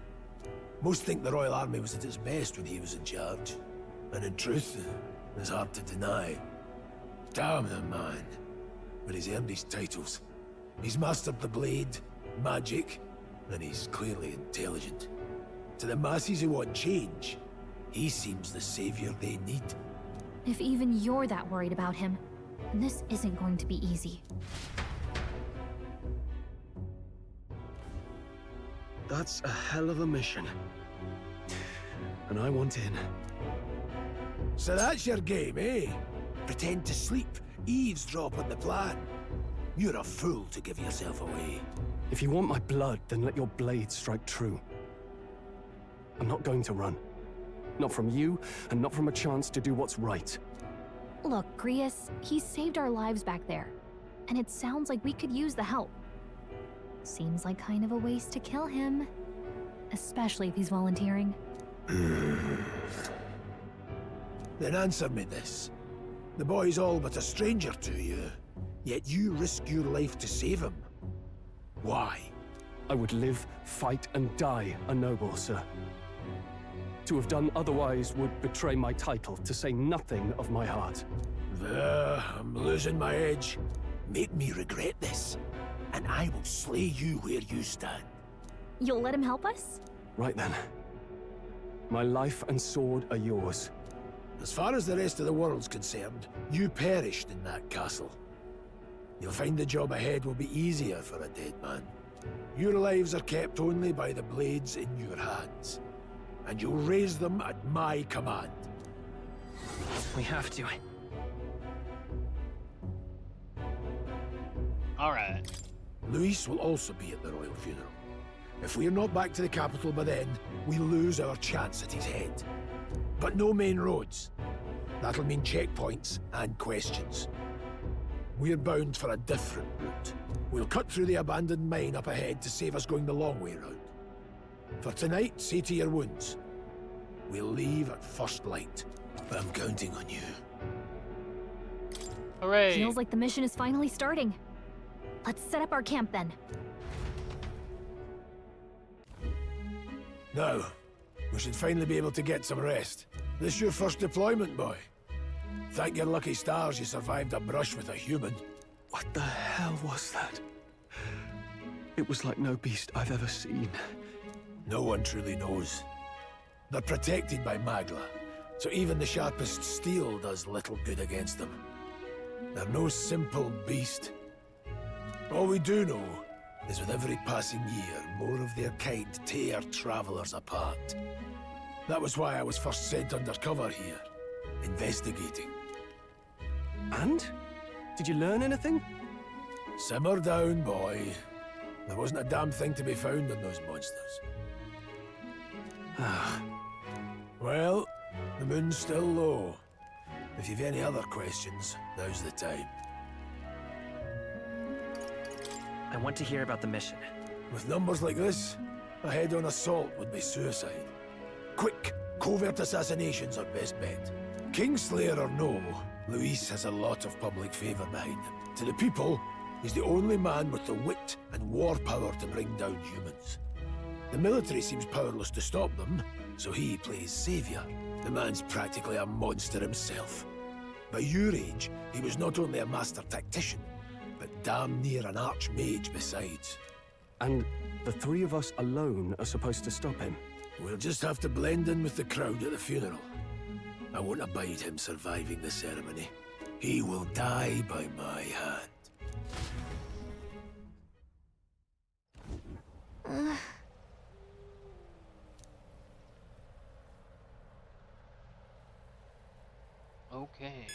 Most think the Royal Army was at its best when he was in charge. And in truth, it's hard to deny. Damn the man. But he's earned his titles. He's mastered the blade, magic, and he's clearly intelligent. To the masses who want change, he seems the savior they need. If even you're that worried about him, then this isn't going to be easy. That's a hell of a mission. And I want in. So that's your game, eh? Pretend to sleep, eavesdrop on the plan. You're a fool to give yourself away. If you want my blood, then let your blade strike true. I'm not going to run. Not from you, and not from a chance to do what's right. Look, Grius, he saved our lives back there. And it sounds like we could use the help. Seems like kind of a waste to kill him. Especially if he's volunteering. Then answer me this. The boy's all but a stranger to you, yet you risk your life to save him. Why? I would live, fight, and die a noble, sir. To have done otherwise would betray my title, to say nothing of my heart. I'm losing my edge. Make me regret this, and I will slay you where you stand. You'll let him help us? Right then. My life and sword are yours. As far as the rest of the world's concerned, you perished in that castle. You'll find the job ahead will be easier for a dead man. Your lives are kept only by the blades in your hands. And you'll raise them at my command. We have to. Alright. Luis will also be at the royal funeral. If we're not back to the capital by then, we lose our chance at his head. But no main roads. That'll mean checkpoints and questions. We're bound for a different route. We'll cut through the abandoned mine up ahead to save us going the long way round. For tonight, see to your wounds. We'll leave at first light. I'm counting on you. Hooray! Feels like the mission is finally starting. Let's set up our camp then. Now, we should finally be able to get some rest. This your first deployment, boy? Thank your lucky stars you survived a brush with a human. What the hell was that? It was like no beast I've ever seen. No one truly knows. They're protected by Magla, so even the sharpest steel does little good against them. They're no simple beast. All we do know is with every passing year, more of their kind tear travelers apart. That was why I was first sent undercover here, investigating. And? Did you learn anything? Simmer down, boy. There wasn't a damn thing to be found in those monsters. Well, the moon's still low. If you've any other questions, now's the time. I want to hear about the mission. With numbers like this, a head-on assault would be suicide. Quick, covert assassinations are best bet. Kingslayer or no, Luis has a lot of public favor behind him. To the people, he's the only man with the wit and war power to bring down humans. The military seems powerless to stop them, so he plays savior. The man's practically a monster himself. By your age, he was not only a master tactician, but damn near an archmage besides. And the three of us alone are supposed to stop him? We'll just have to blend in with the crowd at the funeral. I won't abide him surviving the ceremony. He will die by my hand. Okay.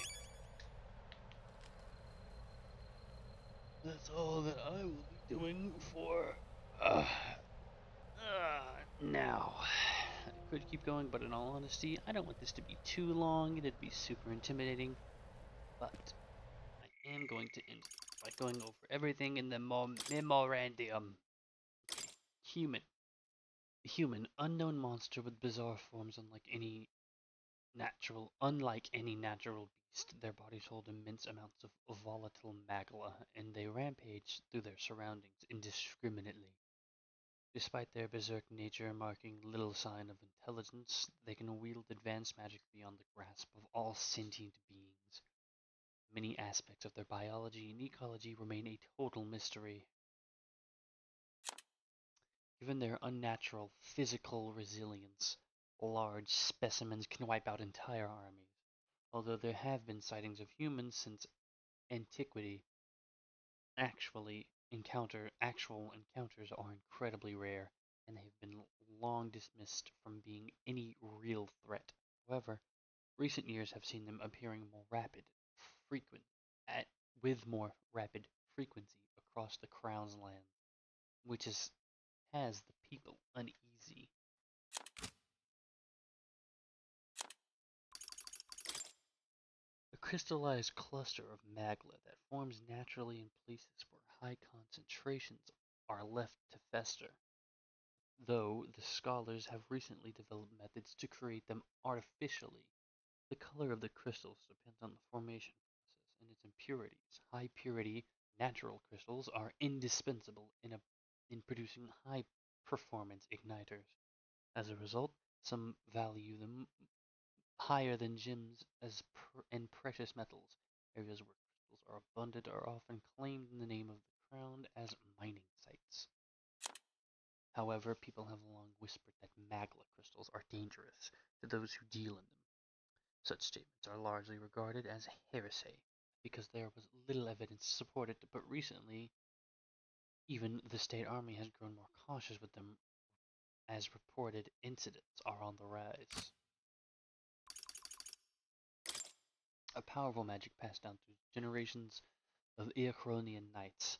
That's all that I will be doing for now. I could keep going, but in all honesty, I don't want this to be too long. It'd be super intimidating. But I am going to end by going over everything in the memorandum. Human, unknown monster with bizarre forms unlike any natural beast. Their bodies hold immense amounts of volatile magla, and they rampage through their surroundings indiscriminately. Despite their berserk nature marking little sign of intelligence, they can wield advanced magic beyond the grasp of all sentient beings. Many aspects of their biology and ecology remain a total mystery. Given their unnatural physical resilience, large specimens can wipe out entire armies. Although there have been sightings of humans since antiquity, actual encounters are incredibly rare, and they have been long dismissed from being any real threat. However, recent years have seen them appearing with more rapid frequency across the Crown's land, which has the people uneasy. A crystallized cluster of magla that forms naturally in places where high concentrations are left to fester, though the scholars have recently developed methods to create them artificially. The color of the crystals depends on the formation process and its impurities. High purity natural crystals are indispensable in producing high performance igniters. As a result, some value them higher than gems and precious metals. Areas where crystals are abundant are often claimed in the name of the crown as mining sites. However, people have long whispered that magla crystals are dangerous to those who deal in them. Such statements are largely regarded as heresy because there was little evidence to support it, but recently even the state army has grown more cautious with them as reported incidents are on the rise. A powerful magic passed down through generations of Eochronian knights,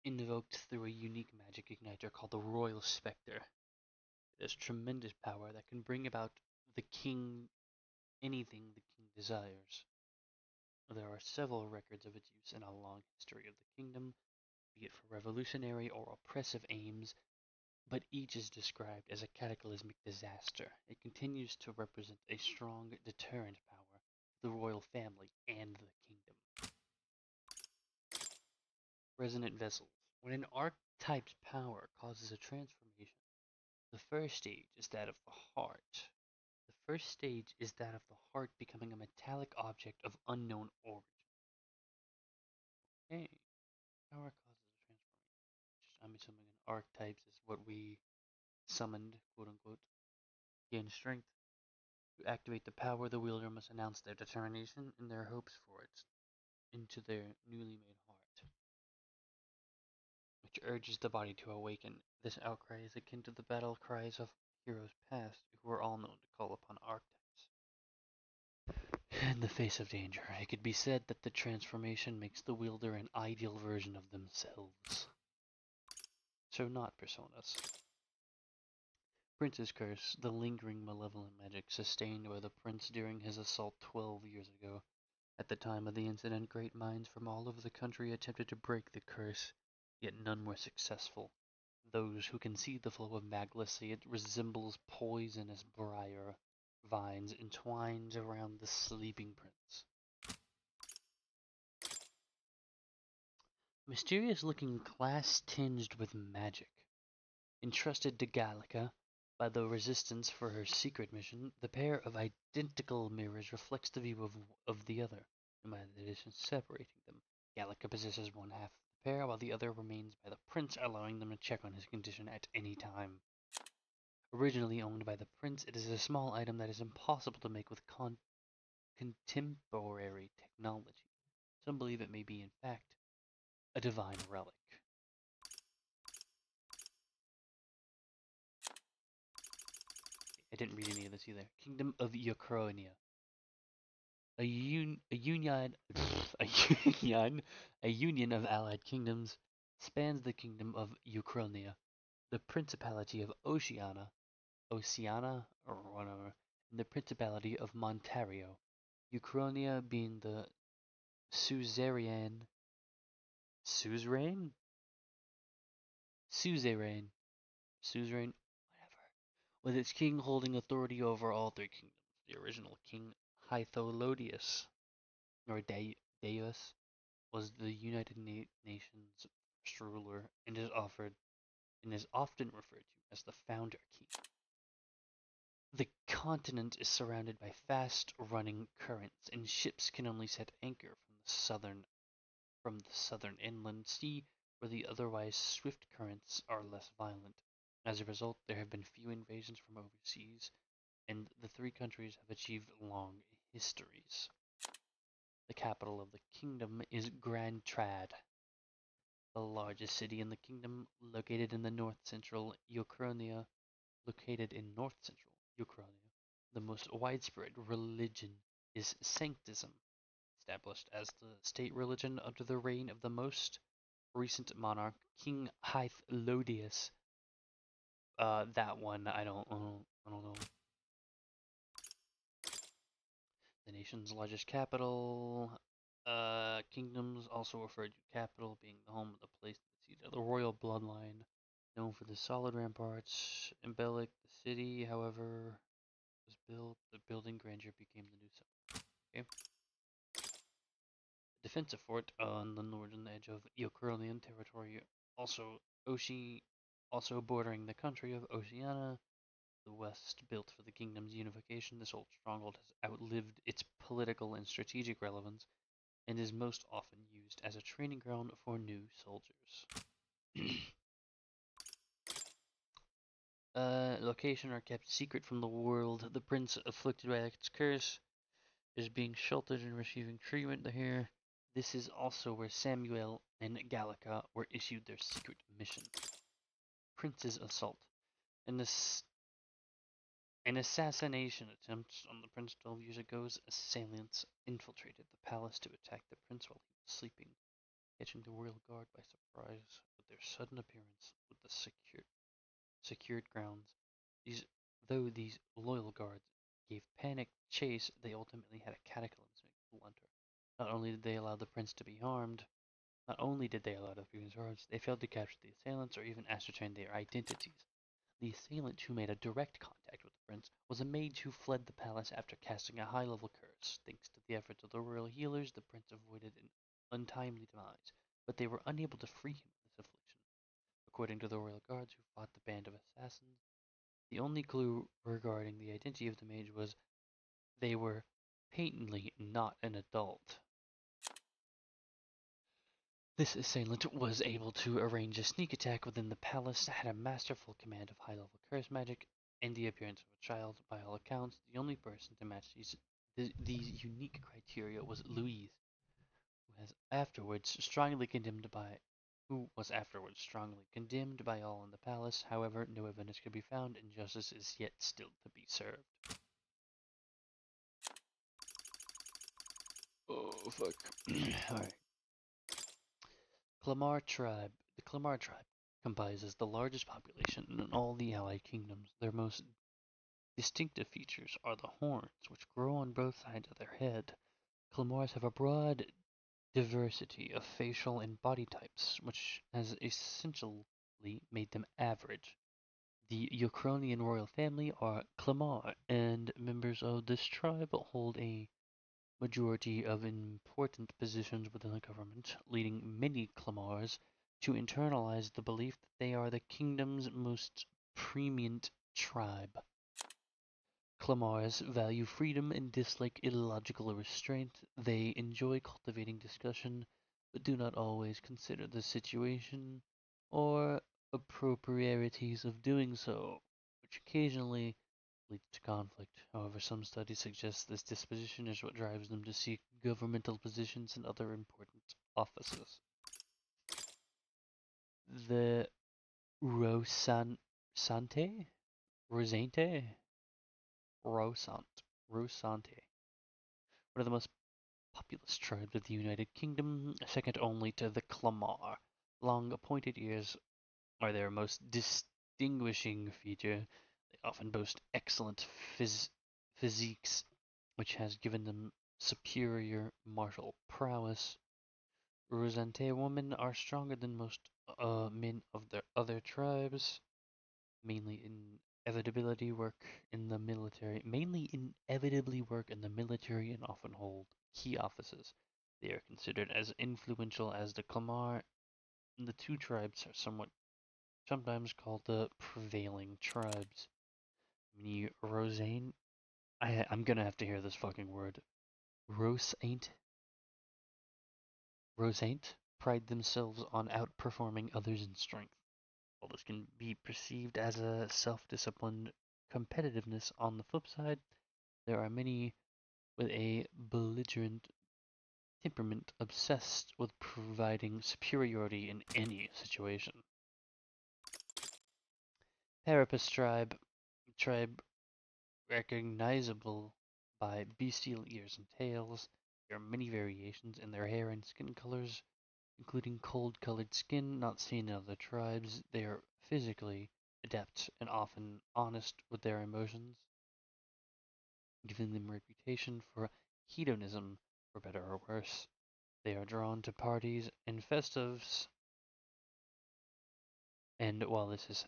invoked through a unique magic igniter called the Royal Spectre. It has tremendous power that can bring about anything the king desires. There are several records of its use in a long history of the kingdom, be it for revolutionary or oppressive aims, but each is described as a cataclysmic disaster. It continues to represent a strong deterrent power for the royal family and the kingdom. Resonant vessels. When an archetype's power causes a transformation, the first stage is that of the heart. The first stage is that of the heart becoming a metallic object of unknown origin. Okay. Power causes a transformation. I'm assuming an archetypes is what we summoned, quote unquote. Gain strength. To activate the power, the wielder must announce their determination and their hopes for it into their newly made heart, which urges the body to awaken. This outcry is akin to the battle cries of heroes past, who were all known to call upon archetypes. In the face of danger, it could be said that the transformation makes the wielder an ideal version of themselves. So not personas. Prince's Curse, the lingering malevolent magic sustained by the prince during his assault 12 years ago. At the time of the incident, great minds from all over the country attempted to break the curse, yet none were successful. Those who can see the flow of magma say it resembles poisonous briar vines entwined around the sleeping prince. Mysterious-looking glass tinged with magic. Entrusted to Gallica by the Resistance for her secret mission, the pair of identical mirrors reflects the view of the other, no matter the distance separating them. Gallica possesses one half of the pair, while the other remains by the prince, allowing them to check on his condition at any time. Originally owned by the prince, it is a small item that is impossible to make with contemporary technology. Some believe it may be, in fact, a divine relic. I didn't read any of this either. Kingdom of Uchronia. A union of allied kingdoms spans the kingdom of Uchronia, the principality of Oceania, or whatever, and the principality of Montario. Uchronia being the suzerain, with its king holding authority over all three kingdoms. The original king, Hytholodius, or Deus, was the United Nations' first ruler and is often referred to as the founder king. The continent is surrounded by fast-running currents, and ships can only set anchor from the southern inland sea, where the otherwise swift currents are less violent. As a result, there have been few invasions from overseas, and the three countries have achieved long histories. The capital of the kingdom is Grand Trad, the largest city in the kingdom, located in north-central Uchronia. The most widespread religion is Sanctism, established as the state religion under the reign of the most recent monarch, King Hytholodius. That one I don't know. The nation's largest capital. Kingdoms also referred to capital being the home of the place that seat of the royal bloodline, known for the solid ramparts. Embellic the city, however, was built. The building grandeur became the new symbol. Okay. The defensive fort on the northern edge of Uchronian territory, also bordering the country of Oceania. The West, built for the kingdom's unification, this old stronghold has outlived its political and strategic relevance and is most often used as a training ground for new soldiers. Location are kept secret from the world. The prince afflicted by its curse is being sheltered and receiving treatment here. This is also where Samuel and Gallica were issued their secret mission. Prince's assault. An assassination attempt on the prince 12 years ago's assailants infiltrated the palace to attack the prince while he was sleeping, catching the royal guard by surprise with their sudden appearance with the secured grounds. These loyal guards gave panic chase, they ultimately had a cataclysmic blunder. Not only did they allow the prince to be harmed, they failed to capture the assailants or even ascertain their identities. The assailant who made a direct contact with the prince was a mage who fled the palace after casting a high-level curse. Thanks to the efforts of the royal healers, the prince avoided an untimely demise, but they were unable to free him of this affliction. According to the royal guards who fought the band of assassins, the only clue regarding the identity of the mage was they were patently not an adult. This assailant was able to arrange a sneak attack within the palace, had a masterful command of high-level curse magic, and the appearance of a child. By all accounts, the only person to match these unique criteria was Louise, who was afterwards strongly condemned by all in the palace. However, no evidence could be found, and justice is yet still to be served. Oh, fuck. Alright. Clamar tribe. The Clamar tribe comprises the largest population in all the allied kingdoms. Their most distinctive features are the horns, which grow on both sides of their head. Clamars have a broad diversity of facial and body types, which has essentially made them average. The Ukrainian royal family are Clamar, and members of this tribe hold a majority of important positions within the government, leading many Clamars to internalize the belief that they are the kingdom's most preeminent tribe. Clamars value freedom and dislike illogical restraint. They enjoy cultivating discussion, but do not always consider the situation or approprieties of doing so, which occasionally leads to conflict. However, some studies suggest this disposition is what drives them to seek governmental positions and other important offices. The Rosante? Rosante? Rosante. One of the most populous tribes of the United Kingdom, second only to the Clamar. Long pointed ears are their most distinguishing feature. They often boast excellent physiques, which has given them superior martial prowess. Rosante women are stronger than most men of their other tribes, mainly inevitably work in the military, and often hold key offices. They are considered as influential as the Clamar, and the two tribes are sometimes called the prevailing tribes. The Rosane, I'm gonna have to hear this fucking word. Rosante pride themselves on outperforming others in strength. While this can be perceived as a self-disciplined competitiveness, on the flip side, there are many with a belligerent temperament obsessed with providing superiority in any situation. Parapus tribe recognizable by bestial ears and tails. There are many variations in their hair and skin colors, including cold-colored skin not seen in other tribes. They are physically adept and often honest with their emotions, giving them a reputation for hedonism, for better or worse. They are drawn to parties and festives, and while this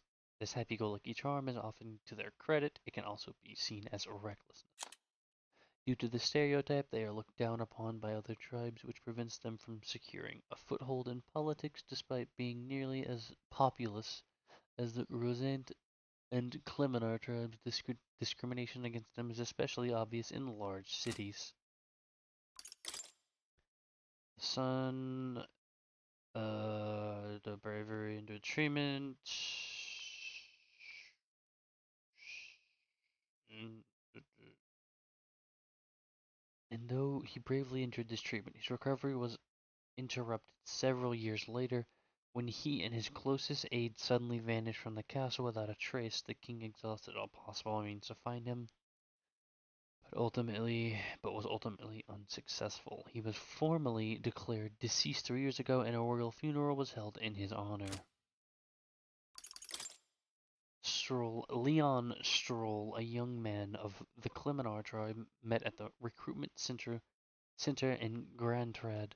happy-go-lucky charm is often to their credit, it can also be seen as recklessness. Due to the stereotype, they are looked down upon by other tribes, which prevents them from securing a foothold in politics despite being nearly as populous as the Rosant and Cleminar tribes. Discrimination against them is especially obvious in large cities. The Sun, the bravery and the treatment. And though he bravely endured this treatment, his recovery was interrupted several years later when he and his closest aides suddenly vanished from the castle without a trace. The king exhausted all possible means to find him, but was ultimately unsuccessful. He was formally declared deceased 3 years ago, and a royal funeral was held in his honor. Leon Stroll, a young man of the Cleminar tribe, met at the recruitment center in Grand Trad.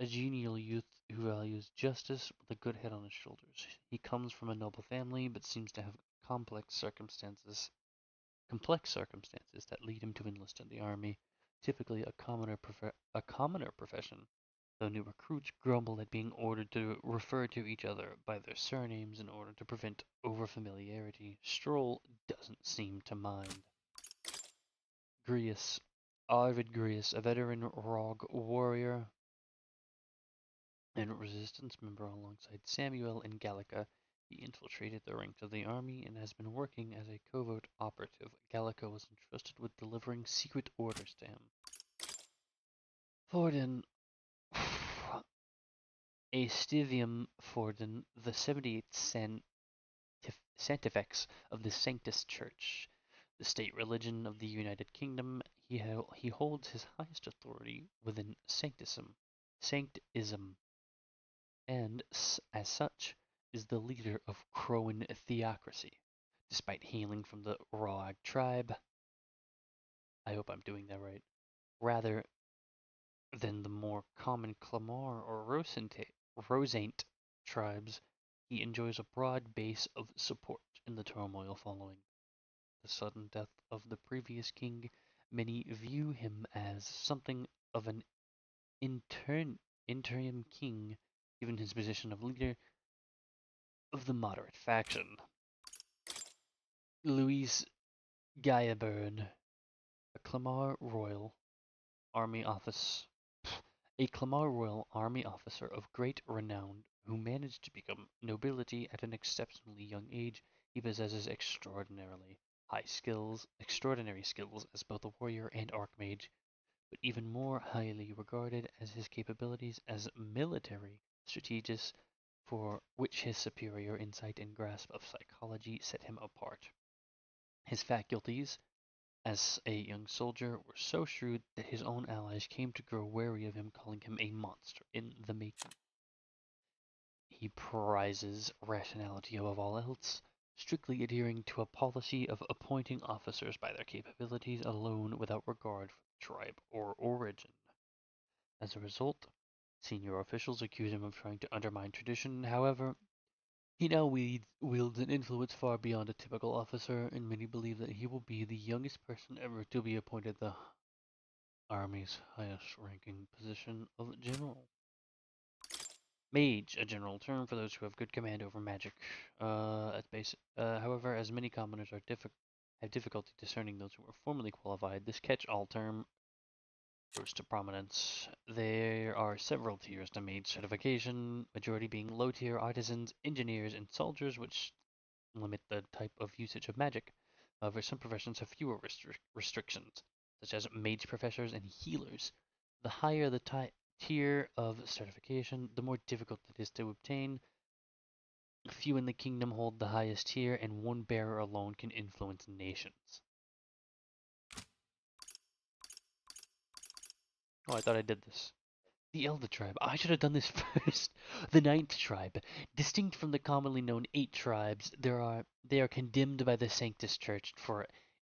A genial youth who values justice with a good head on his shoulders. He comes from a noble family, but seems to have complex circumstances that lead him to enlist in the army, typically a commoner profession, though new recruits grumble at being ordered to refer to each other by their surnames in order to prevent overfamiliarity. Stroll doesn't seem to mind. Grius, Arvid Grius, a veteran Rog warrior and resistance member alongside Samuel and Gallica, he infiltrated the ranks of the army and has been working as a covert operative. Gallica was entrusted with delivering secret orders to him. Forden, Aestivium Forden, the 78th Santifex of the Sanctus Church, the state religion of the United Kingdom. He holds his highest authority within Sanctism, and as such is the leader of Crowan theocracy. Despite hailing from the Roag tribe, I hope I'm doing that right, rather than the more common Clamar or Rosaint tribes, he enjoys a broad base of support in the turmoil following the sudden death of the previous king. Many view him as something of an interim king, given his position of leader of the moderate faction. Louis Gaiaburn, a Clamar Royal Army office, a Clamar Royal Army officer of great renown who managed to become nobility at an exceptionally young age. He possesses extraordinary skills as both a warrior and archmage, but even more highly regarded as his capabilities as military strategist, for which his superior insight and grasp of psychology set him apart. His faculties as a young soldier were so shrewd that his own allies came to grow wary of him, calling him a monster in the making. He prizes rationality above all else, strictly adhering to a policy of appointing officers by their capabilities alone without regard for tribe or origin. As a result, senior officials accuse him of trying to undermine tradition. However, he now wields an influence far beyond a typical officer, and many believe that he will be the youngest person ever to be appointed the Army's highest ranking position of general. Mage, a general term for those who have good command over magic. However, as many commoners have difficulty discerning those who are formally qualified, this catch-all term rose to prominence. There are several tiers to mage certification, majority being low-tier artisans, engineers, and soldiers, which limit the type of usage of magic. However, some professions have fewer restrictions, such as mage professors and healers. The higher the tier of certification, the more difficult it is to obtain. Few in the kingdom hold the highest tier, and one bearer alone can influence nations. Oh, I thought I did this. The Elder Tribe. I should have done this first. The Ninth Tribe. Distinct from the commonly known 8 tribes, they are condemned by the Sanctus Church for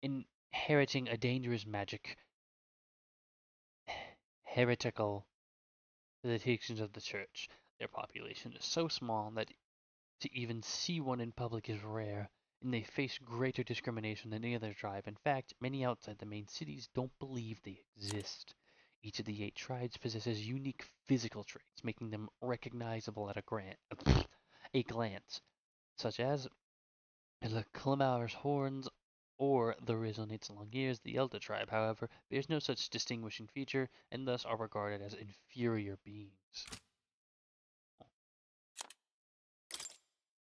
inheriting a dangerous magic heretical to the teachings of the Church. Their population is so small that to even see one in public is rare, and they face greater discrimination than any other tribe. In fact, many outside the main cities don't believe they exist. Each of the 8 tribes possesses unique physical traits, making them recognizable at a glance, such as the Clemaur's horns or the resonates long ears. The Elder tribe, however, bears no such distinguishing feature, and thus are regarded as inferior beings.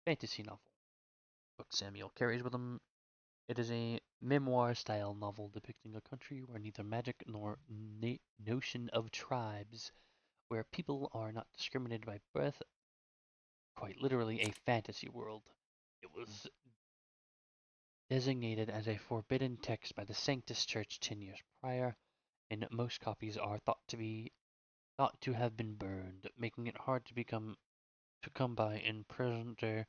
Fantasy novel. Book Samuel carries with him. It is a memoir-style novel depicting a country where neither magic nor notion of tribes, where people are not discriminated by birth, quite literally a fantasy world. It was designated as a forbidden text by the Sanctus Church 10 years prior, and most copies are thought to have been burned, making it hard to come by in present day.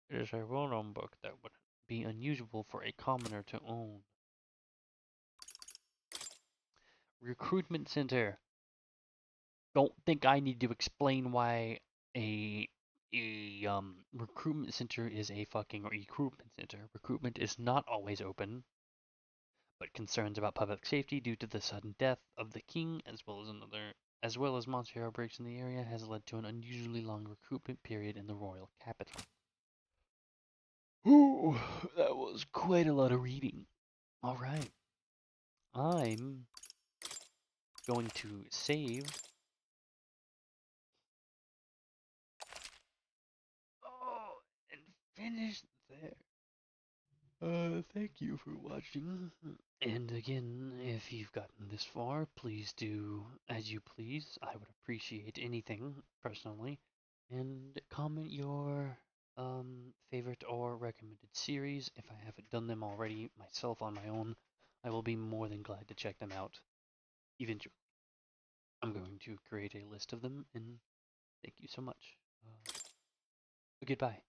It is a well-known book that would be unusual for a commoner to own. Recruitment Center. Don't think I need to explain why a recruitment center is a fucking recruitment center. Recruitment is not always open, but concerns about public safety due to the sudden death of the king, as well as monster outbreaks in the area, has led to an unusually long recruitment period in the royal capital. Ooh, that was quite a lot of reading. All right, I'm going to save. Oh, and finish there. Thank you for watching. And again, if you've gotten this far, please do as you please. I would appreciate anything, personally. And comment your favorite or recommended series. If I haven't done them already myself on my own, I will be more than glad to check them out. Eventually, I'm going to create a list of them, and thank you so much. Goodbye.